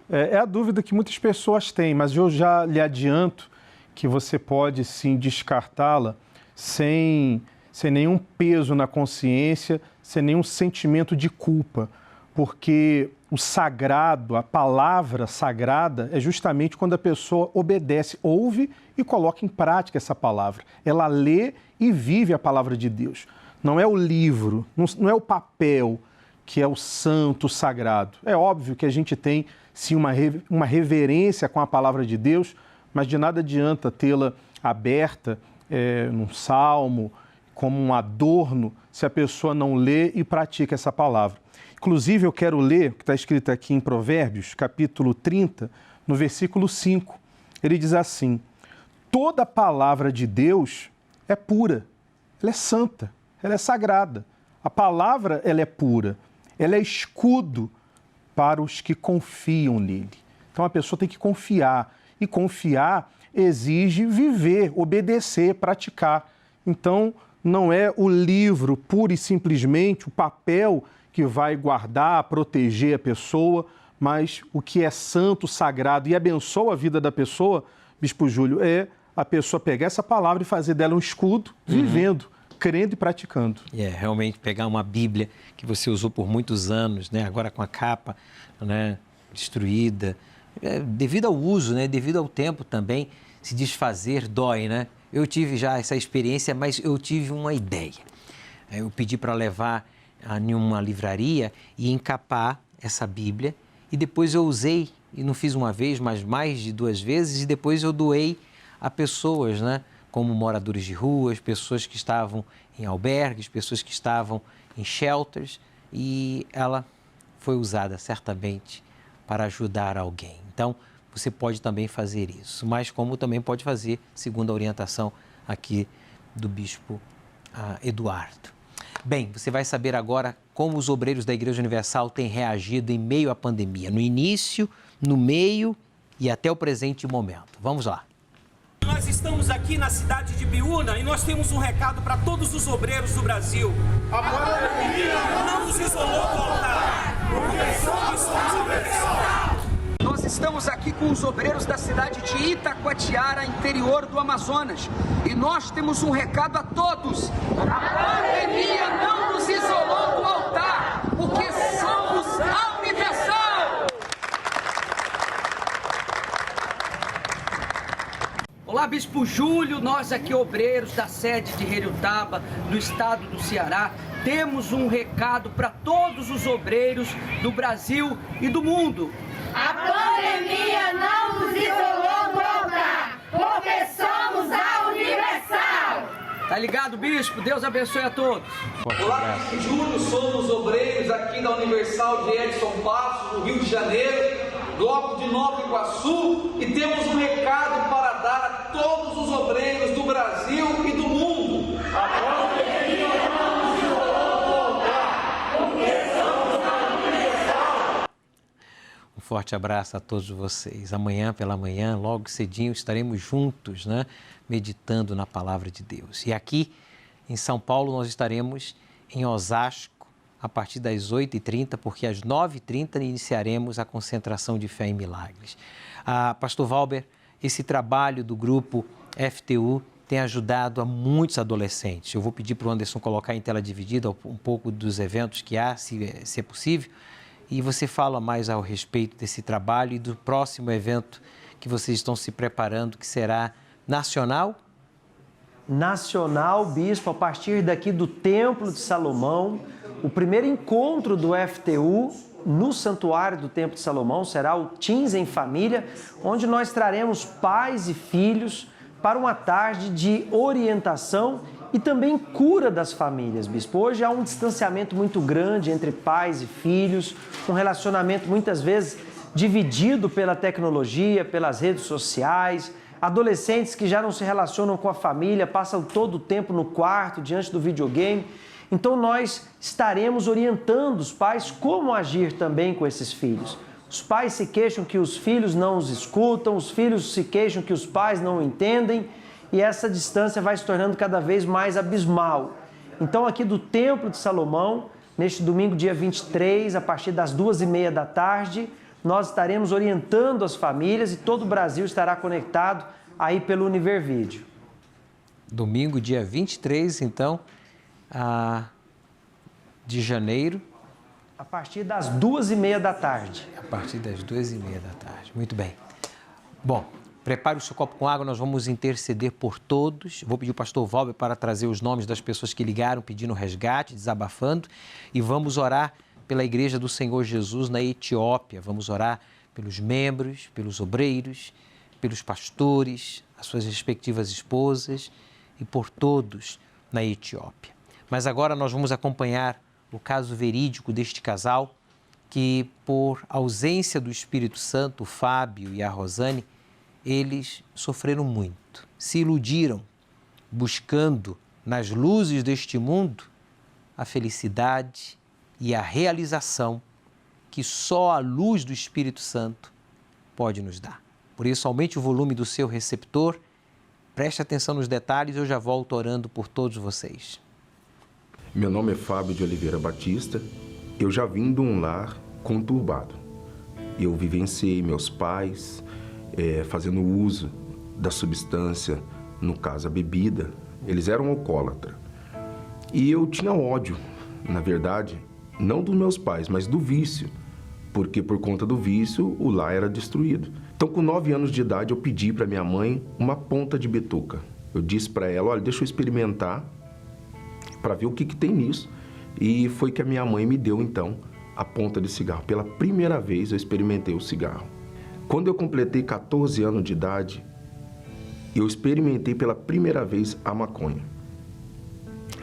É a dúvida que muitas pessoas têm, mas eu já lhe adianto que você pode sim descartá-la sem nenhum peso na consciência, sem nenhum sentimento de culpa, porque o sagrado, a palavra sagrada, é justamente quando a pessoa obedece, ouve e coloca em prática essa palavra. Ela lê e vive a palavra de Deus. Não é o livro, não é o papel que é o santo, o sagrado. É óbvio que a gente tem, sim, uma reverência com a palavra de Deus, mas de nada adianta tê-la aberta num salmo, como um adorno, se a pessoa não lê e pratica essa palavra. Inclusive, eu quero ler o que está escrito aqui em Provérbios, capítulo 30, no versículo 5. Ele diz assim: toda palavra de Deus é pura, ela é santa, ela é sagrada. A palavra, ela é pura, ela é escudo para os que confiam nele. Então, a pessoa tem que confiar, e confiar exige viver, obedecer, praticar. Então, não é o livro, pura e simplesmente, o papel que vai guardar, proteger a pessoa, mas o que é santo, sagrado e abençoa a vida da pessoa, Bispo Júlio, é a pessoa pegar essa palavra e fazer dela um escudo, vivendo, crendo e praticando. Realmente pegar uma Bíblia que você usou por muitos anos, né? Agora com a capa, né, destruída, devido ao uso, né, devido ao tempo também, se desfazer dói, né? Eu tive já essa experiência, mas eu tive uma ideia. Eu pedi para levar em uma livraria e encapar essa Bíblia, e depois eu usei, e não fiz uma vez, mas mais de 2 vezes, e depois eu doei a pessoas, né? Como moradores de ruas, pessoas que estavam em albergues, pessoas que estavam em shelters, e ela foi usada certamente para ajudar alguém. Então, você pode também fazer isso, mas como também pode fazer, segundo a orientação aqui do Bispo Eduardo. Bem, você vai saber agora como os obreiros da Igreja Universal têm reagido em meio à pandemia, no início, no meio e até o presente momento. Vamos lá. Nós estamos aqui na cidade de Biúna e nós temos um recado para todos os obreiros do Brasil. A pandemia não nos isolou do altar, porque somos a Universal. Nós estamos aqui com os obreiros da cidade de Itacoatiara, interior do Amazonas, e nós temos um recado a todos. A pandemia não nos isolou do altar, porque somos a Universal. Olá, Bispo Júlio, nós aqui obreiros da sede de Heriotaba, do estado do Ceará, temos um recado para todos os obreiros do Brasil e do mundo. A pandemia não nos isolou do altar, porque somos a Universal. Tá ligado, Bispo? Deus abençoe a todos. Olá, Bispo Júlio, somos obreiros aqui da Universal de Edson Passos, no Rio de Janeiro, bloco de Nova Iguaçu, e temos um recado para dar a todos os obreiros do Brasil e do mundo. A pandemia não nos isolou do altar, porque somos a Universal. Um forte abraço a todos vocês. Amanhã pela manhã, logo cedinho, estaremos juntos, né, meditando na palavra de Deus. E aqui em São Paulo nós estaremos em Osasco a partir das 8h30, porque às 9h30 iniciaremos a concentração de fé em milagres. Pastor Valber, esse trabalho do grupo FTU tem ajudado a muitos adolescentes. Eu vou pedir para o Anderson colocar em tela dividida um pouco dos eventos que há, se é possível. E você fala mais ao respeito desse trabalho e do próximo evento que vocês estão se preparando, que será nacional? Nacional, Bispo, a partir daqui do Templo de Salomão. O primeiro encontro do FTU no Santuário do Templo de Salomão será o Teens em Família, onde nós traremos pais e filhos para uma tarde de orientação e também cura das famílias, Bispo. Hoje há um distanciamento muito grande entre pais e filhos, um relacionamento muitas vezes dividido pela tecnologia, pelas redes sociais, adolescentes que já não se relacionam com a família, passam todo o tempo no quarto, diante do videogame. Então nós estaremos orientando os pais como agir também com esses filhos. Os pais se queixam que os filhos não os escutam, os filhos se queixam que os pais não entendem, e essa distância vai se tornando cada vez mais abismal. Então aqui do Templo de Salomão, neste domingo dia 23, a partir das 2h30 da tarde, nós estaremos orientando as famílias e todo o Brasil estará conectado aí pelo Univervídeo. Domingo dia 23, então, de janeiro. A partir das 2h30 da tarde. A partir das 2h30 da tarde. Muito bem. Bom, prepare o seu copo com água, nós vamos interceder por todos. Vou pedir ao pastor Valber para trazer os nomes das pessoas que ligaram pedindo resgate, desabafando. E vamos orar pela Igreja do Senhor Jesus na Etiópia. Vamos orar pelos membros, pelos obreiros, pelos pastores, as suas respectivas esposas e por todos na Etiópia. Mas agora nós vamos acompanhar o caso verídico deste casal que, por ausência do Espírito Santo, o Fábio e a Rosane, eles sofreram muito, se iludiram, buscando nas luzes deste mundo a felicidade e a realização que só a luz do Espírito Santo pode nos dar. Por isso, aumente o volume do seu receptor, preste atenção nos detalhes, eu já volto orando por todos vocês. Meu nome é Fábio de Oliveira Batista. Eu já vim de um lar conturbado. Eu vivenciei meus pais fazendo uso da substância, no caso a bebida. Eles eram alcoólatras. E eu tinha ódio, na verdade, não dos meus pais, mas do vício. Porque por conta do vício, o lar era destruído. Então, com 9 anos de idade, eu pedi para minha mãe uma ponta de bituca. Eu disse para ela, olha, deixa eu experimentar para ver o que tem nisso. E foi que a minha mãe me deu, então, a ponta de cigarro. Pela primeira vez eu experimentei o cigarro. Quando eu completei 14 anos de idade, eu experimentei pela primeira vez a maconha.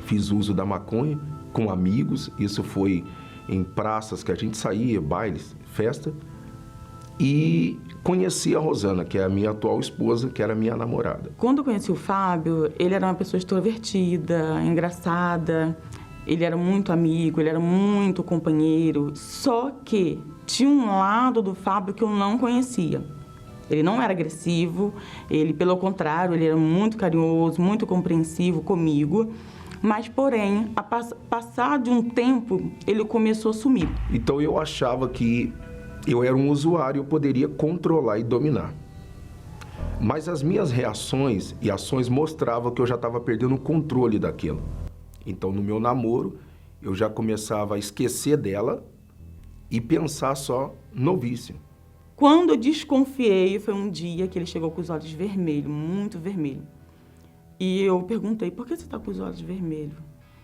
Fiz uso da maconha com amigos, isso foi em praças que a gente saía, bailes, festa. E conheci a Rosana, que é a minha atual esposa, que era minha namorada. Quando eu conheci o Fábio, ele era uma pessoa extrovertida, engraçada, ele era muito amigo, ele era muito companheiro. Só que tinha um lado do Fábio que eu não conhecia. Ele não era agressivo, ele, pelo contrário, ele era muito carinhoso, muito compreensivo comigo. Mas, porém, a passar de um tempo, ele começou a sumir. Então eu achava que eu era um usuário, eu poderia controlar e dominar. Mas as minhas reações e ações mostravam que eu já estava perdendo o controle daquilo. Então, no meu namoro, eu já começava a esquecer dela e pensar só no vício. Quando eu desconfiei, foi um dia que ele chegou com os olhos vermelhos, muito vermelhos. E eu perguntei, por que você está com os olhos vermelhos?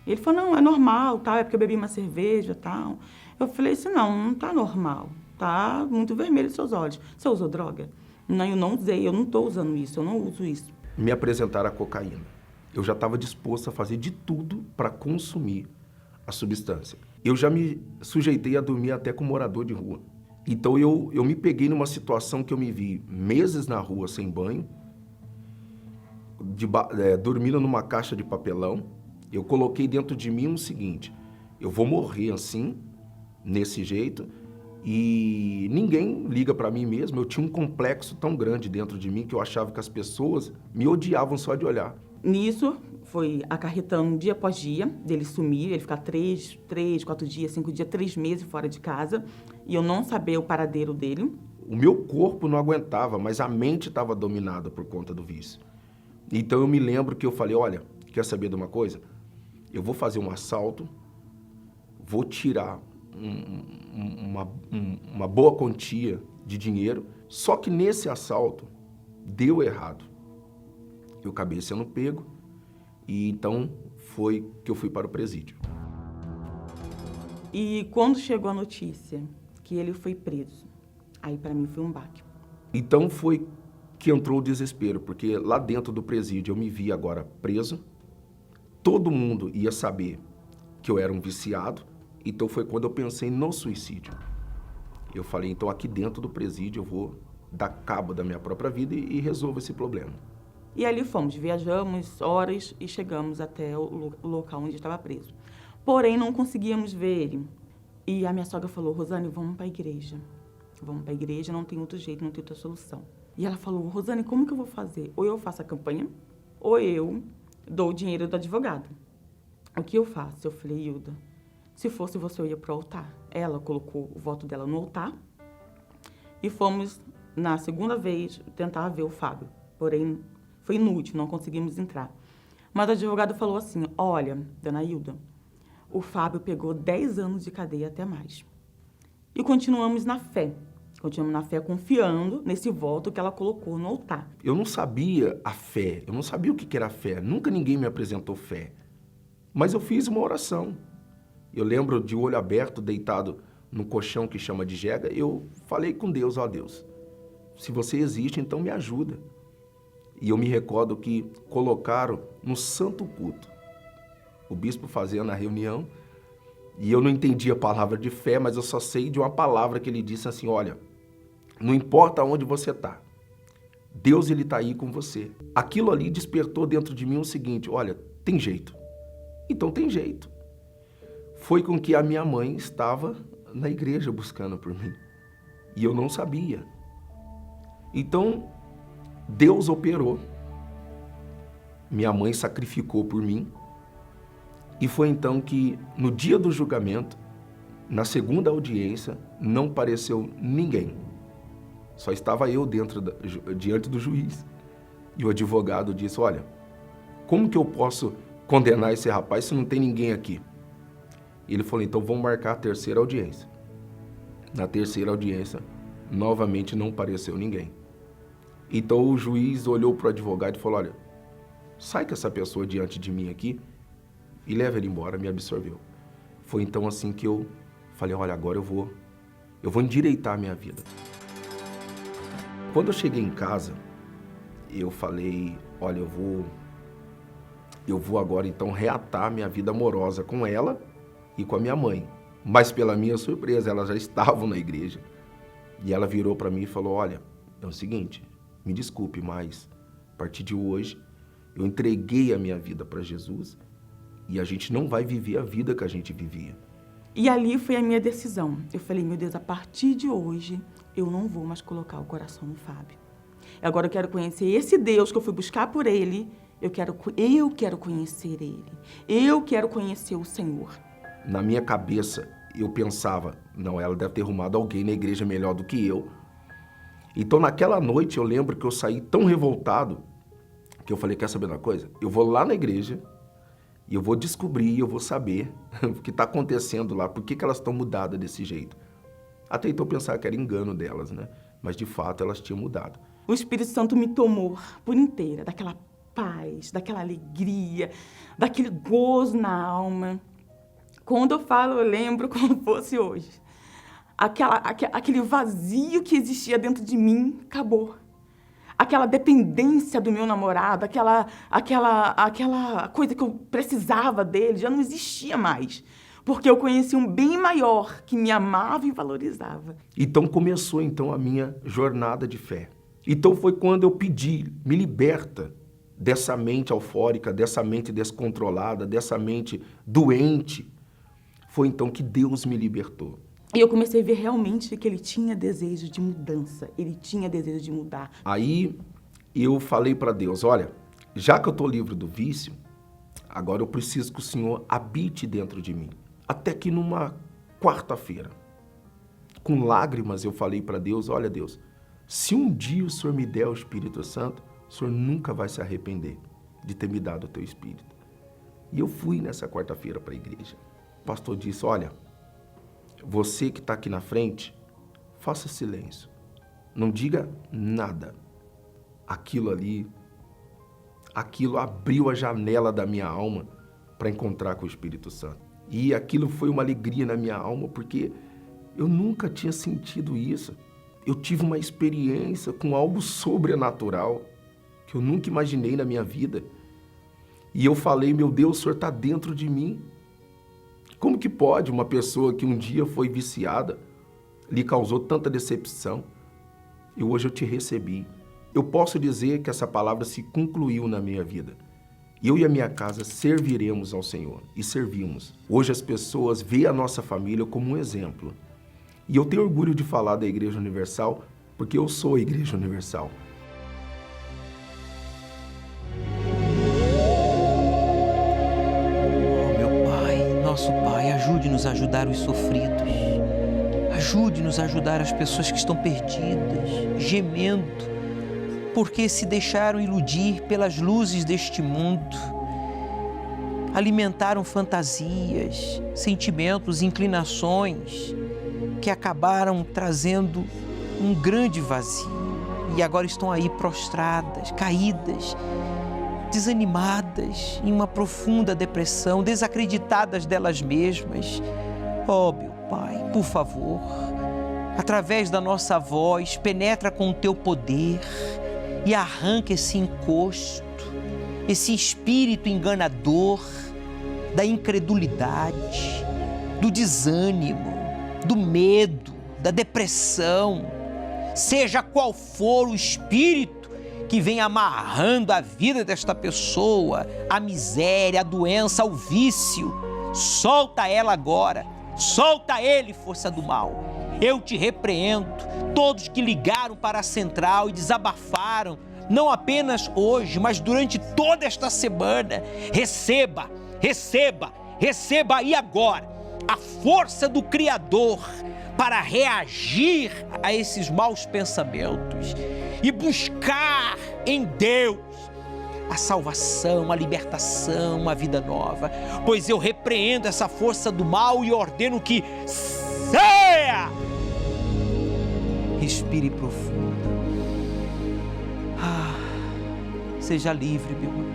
Ele falou, não, é normal, tal, é porque eu bebi uma cerveja, tal. Eu falei assim, não está normal. Tá muito vermelho os seus olhos. Você usou droga? Não, eu não usei, eu não estou usando isso, eu não uso isso. Me apresentaram a cocaína. Eu já estava disposto a fazer de tudo para consumir a substância. Eu já me sujeitei a dormir até com morador de rua. Então eu me peguei numa situação que eu me vi meses na rua sem banho, dormindo numa caixa de papelão. Eu coloquei dentro de mim o seguinte, eu vou morrer assim, nesse jeito, e ninguém liga para mim mesmo. Eu tinha um complexo tão grande dentro de mim que eu achava que as pessoas me odiavam só de olhar. Nisso, foi acarretando dia após dia, dele sumir, ele ficar 3, 4 dias, 5 dias, 3 meses fora de casa, e eu não saber o paradeiro dele. O meu corpo não aguentava, mas a mente estava dominada por conta do vício. Então eu me lembro que eu falei, olha, quer saber de uma coisa? Eu vou fazer um assalto, vou tirar uma boa quantia de dinheiro, só que nesse assalto deu errado. Eu acabei sendo pego e então foi que eu fui para o presídio. E quando chegou a notícia que ele foi preso, aí para mim foi um baque. Então foi que entrou o desespero, porque lá dentro do presídio eu me vi agora preso, todo mundo ia saber que eu era um viciado. Então foi quando eu pensei no suicídio. Eu falei, então aqui dentro do presídio eu vou dar cabo da minha própria vida e resolvo esse problema. E ali fomos, viajamos horas e chegamos até o local onde estava preso. porém não conseguíamos ver ele. E a minha sogra falou, Rosane, vamos para a igreja. Vamos para a igreja, não tem outro jeito, não tem outra solução. E ela falou, Rosane, como que eu vou fazer? Ou eu faço a campanha, ou eu dou o dinheiro do advogado. O que eu faço? Eu falei, Hilda, se fosse você, eu ia para o altar. Ela colocou o voto dela no altar e fomos, na segunda vez, tentar ver o Fábio. Porém, foi inútil, não conseguimos entrar. Mas o advogado falou assim, olha, dona Hilda, o Fábio pegou 10 anos de cadeia até mais. E continuamos na fé. Continuamos na fé confiando nesse voto que ela colocou no altar. Eu não sabia a fé, eu não sabia o que era fé. Nunca ninguém me apresentou fé. Mas eu fiz uma oração. Eu lembro de olho aberto, deitado no colchão que chama de jega, eu falei com Deus, ó Deus, se você existe, então me ajuda. E eu me recordo que colocaram no santo culto, o bispo fazendo a reunião, e eu não entendi a palavra de fé, mas eu só sei de uma palavra que ele disse assim, olha, não importa onde você está, Deus ele está aí com você. Aquilo ali despertou dentro de mim o seguinte, olha, tem jeito. Então tem jeito. Foi com que a minha mãe estava na igreja buscando por mim. E eu não sabia. Então, Deus operou. Minha mãe sacrificou por mim. E foi então que, no dia do julgamento, na segunda audiência, não apareceu ninguém. Só estava eu diante do juiz. E o advogado disse, olha, como que eu posso condenar esse rapaz se não tem ninguém aqui? Ele falou, então vamos marcar a terceira audiência. Na terceira audiência, novamente não apareceu ninguém. Então o juiz olhou para o advogado e falou, olha, sai com essa pessoa diante de mim aqui e leva ele embora, me absorveu. Foi então assim que eu falei, olha, agora eu vou endireitar a minha vida. Quando eu cheguei em casa, eu falei, olha, eu vou agora então reatar minha vida amorosa com ela e com a minha mãe. Mas pela minha surpresa, elas já estavam na igreja. E ela virou para mim e falou, olha, é o seguinte, me desculpe, mas a partir de hoje eu entreguei a minha vida para Jesus e a gente não vai viver a vida que a gente vivia. E ali foi a minha decisão. Eu falei, meu Deus, a partir de hoje eu não vou mais colocar o coração no Fábio. Agora eu quero conhecer esse Deus que eu fui buscar por ele. Eu quero conhecer ele. Eu quero conhecer o Senhor. Na minha cabeça, eu pensava, não, ela deve ter arrumado alguém na igreja melhor do que eu. Então, naquela noite, eu lembro que eu saí tão revoltado que eu falei, quer saber uma coisa? Eu vou lá na igreja e eu vou descobrir, eu vou saber o que está acontecendo lá, por que elas estão mudadas desse jeito. Até então, eu pensava que era engano delas, né? Mas, de fato, elas tinham mudado. O Espírito Santo me tomou por inteira, daquela paz, daquela alegria, daquele gozo na alma. Quando eu falo, eu lembro como fosse hoje. Aquele vazio que existia dentro de mim acabou. Aquela dependência do meu namorado, aquela coisa que eu precisava dele, já não existia mais. Porque eu conheci um bem maior que me amava e valorizava. Então começou a minha jornada de fé. Então foi quando eu pedi, me liberta dessa mente eufórica, dessa mente descontrolada, dessa mente doente. Foi então que Deus me libertou. E eu comecei a ver realmente que ele tinha desejo de mudança, ele tinha desejo de mudar. Aí eu falei para Deus, olha, já que eu estou livre do vício, agora eu preciso que o Senhor habite dentro de mim. Até que numa quarta-feira, com lágrimas, eu falei para Deus, olha Deus, se um dia o Senhor me der o Espírito Santo, o Senhor nunca vai se arrepender de ter me dado o teu Espírito. E eu fui nessa quarta-feira para a igreja. O pastor disse, olha, você que está aqui na frente, faça silêncio. Não diga nada. Aquilo abriu a janela da minha alma para encontrar com o Espírito Santo. E aquilo foi uma alegria na minha alma, porque eu nunca tinha sentido isso. Eu tive uma experiência com algo sobrenatural que eu nunca imaginei na minha vida. E eu falei, meu Deus, o Senhor está dentro de mim. Como que pode uma pessoa que um dia foi viciada, lhe causou tanta decepção, e hoje eu te recebi? Eu posso dizer que essa palavra se concluiu na minha vida. Eu e a minha casa serviremos ao Senhor e servimos. Hoje as pessoas veem a nossa família como um exemplo. E eu tenho orgulho de falar da Igreja Universal porque eu sou a Igreja Universal. Oh, meu Pai, nosso Pai, ajude-nos a ajudar os sofridos. Ajude-nos a ajudar as pessoas que estão perdidas, gemendo, porque se deixaram iludir pelas luzes deste mundo. Alimentaram fantasias, sentimentos, inclinações que acabaram trazendo um grande vazio. E agora estão aí prostradas, caídas, desanimadas, em uma profunda depressão, desacreditadas delas mesmas. Oh, meu Pai, por favor, através da nossa voz, penetra com o Teu poder e arranca esse encosto, esse espírito enganador da incredulidade, do desânimo, do medo, da depressão, seja qual for o espírito que vem amarrando a vida desta pessoa, a miséria, a doença, o vício, solta ela agora, solta ele, força do mal. Eu te repreendo, todos que ligaram para a central e desabafaram, não apenas hoje, mas durante toda esta semana, receba aí agora a força do Criador para reagir a esses maus pensamentos e buscar em Deus a salvação, a libertação, a vida nova, pois eu repreendo essa força do mal e ordeno que saia! Respire profundo. Seja livre, meu amigo.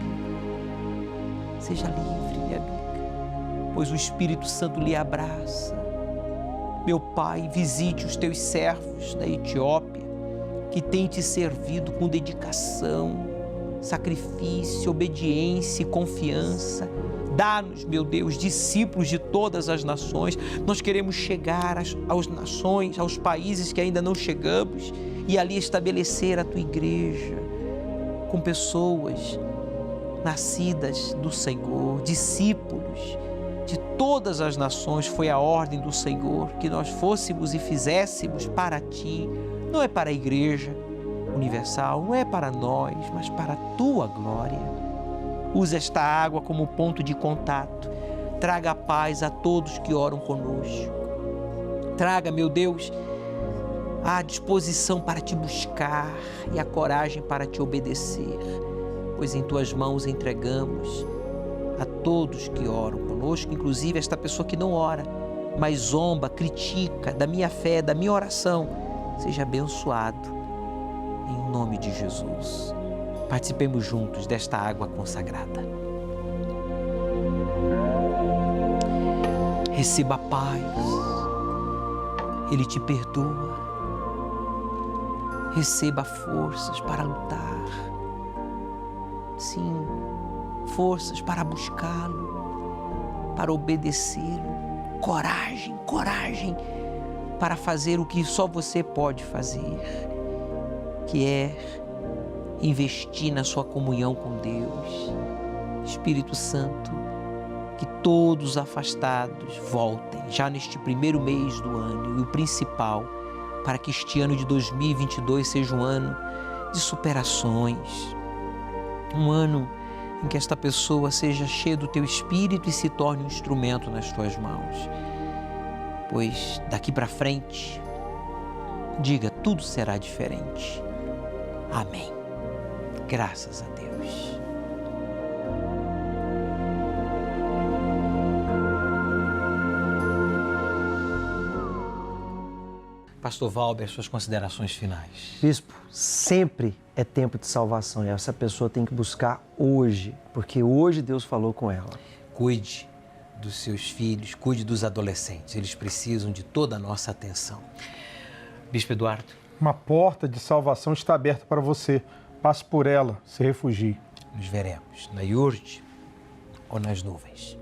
Seja livre, minha amiga, pois o Espírito Santo lhe abraça. Meu Pai, visite os teus servos da Etiópia, que têm te servido com dedicação, sacrifício, obediência e confiança. Dá-nos, meu Deus, discípulos de todas as nações. Nós queremos chegar às nações, aos países que ainda não chegamos e ali estabelecer a tua igreja com pessoas nascidas do Senhor, discípulos de todas as nações. Foi a ordem do Senhor que nós fôssemos e fizéssemos para ti. Não é para a Igreja Universal, não é para nós, mas para a tua glória. Usa esta água como ponto de contato. Traga a paz a todos que oram conosco. Traga, meu Deus, a disposição para te buscar e a coragem para te obedecer, pois em tuas mãos entregamos a todos que oram conosco, inclusive esta pessoa que não ora, mas zomba, critica da minha fé, da minha oração. Seja abençoado em nome de Jesus. Participemos juntos desta água consagrada. Receba a paz, Ele te perdoa. Receba forças para lutar. Sim, forças para buscá-lo, para obedecê-lo. Coragem para fazer o que só você pode fazer, que é investir na sua comunhão com Deus. Espírito Santo, que todos os afastados voltem já neste primeiro mês do ano, e o principal, para que este ano de 2022 seja um ano de superações, um ano em que esta pessoa seja cheia do teu Espírito e se torne um instrumento nas tuas mãos. Pois daqui para frente, diga, tudo será diferente. Amém. Graças a Deus. Pastor Valber, suas considerações finais. Bispo, sempre é tempo de salvação e essa pessoa tem que buscar hoje, porque hoje Deus falou com ela. Cuide dos seus filhos, cuide dos adolescentes, eles precisam de toda a nossa atenção. Bispo Eduardo. Uma porta de salvação está aberta para você. Passe por ela, se refugie. Nos veremos na Iurde ou nas nuvens.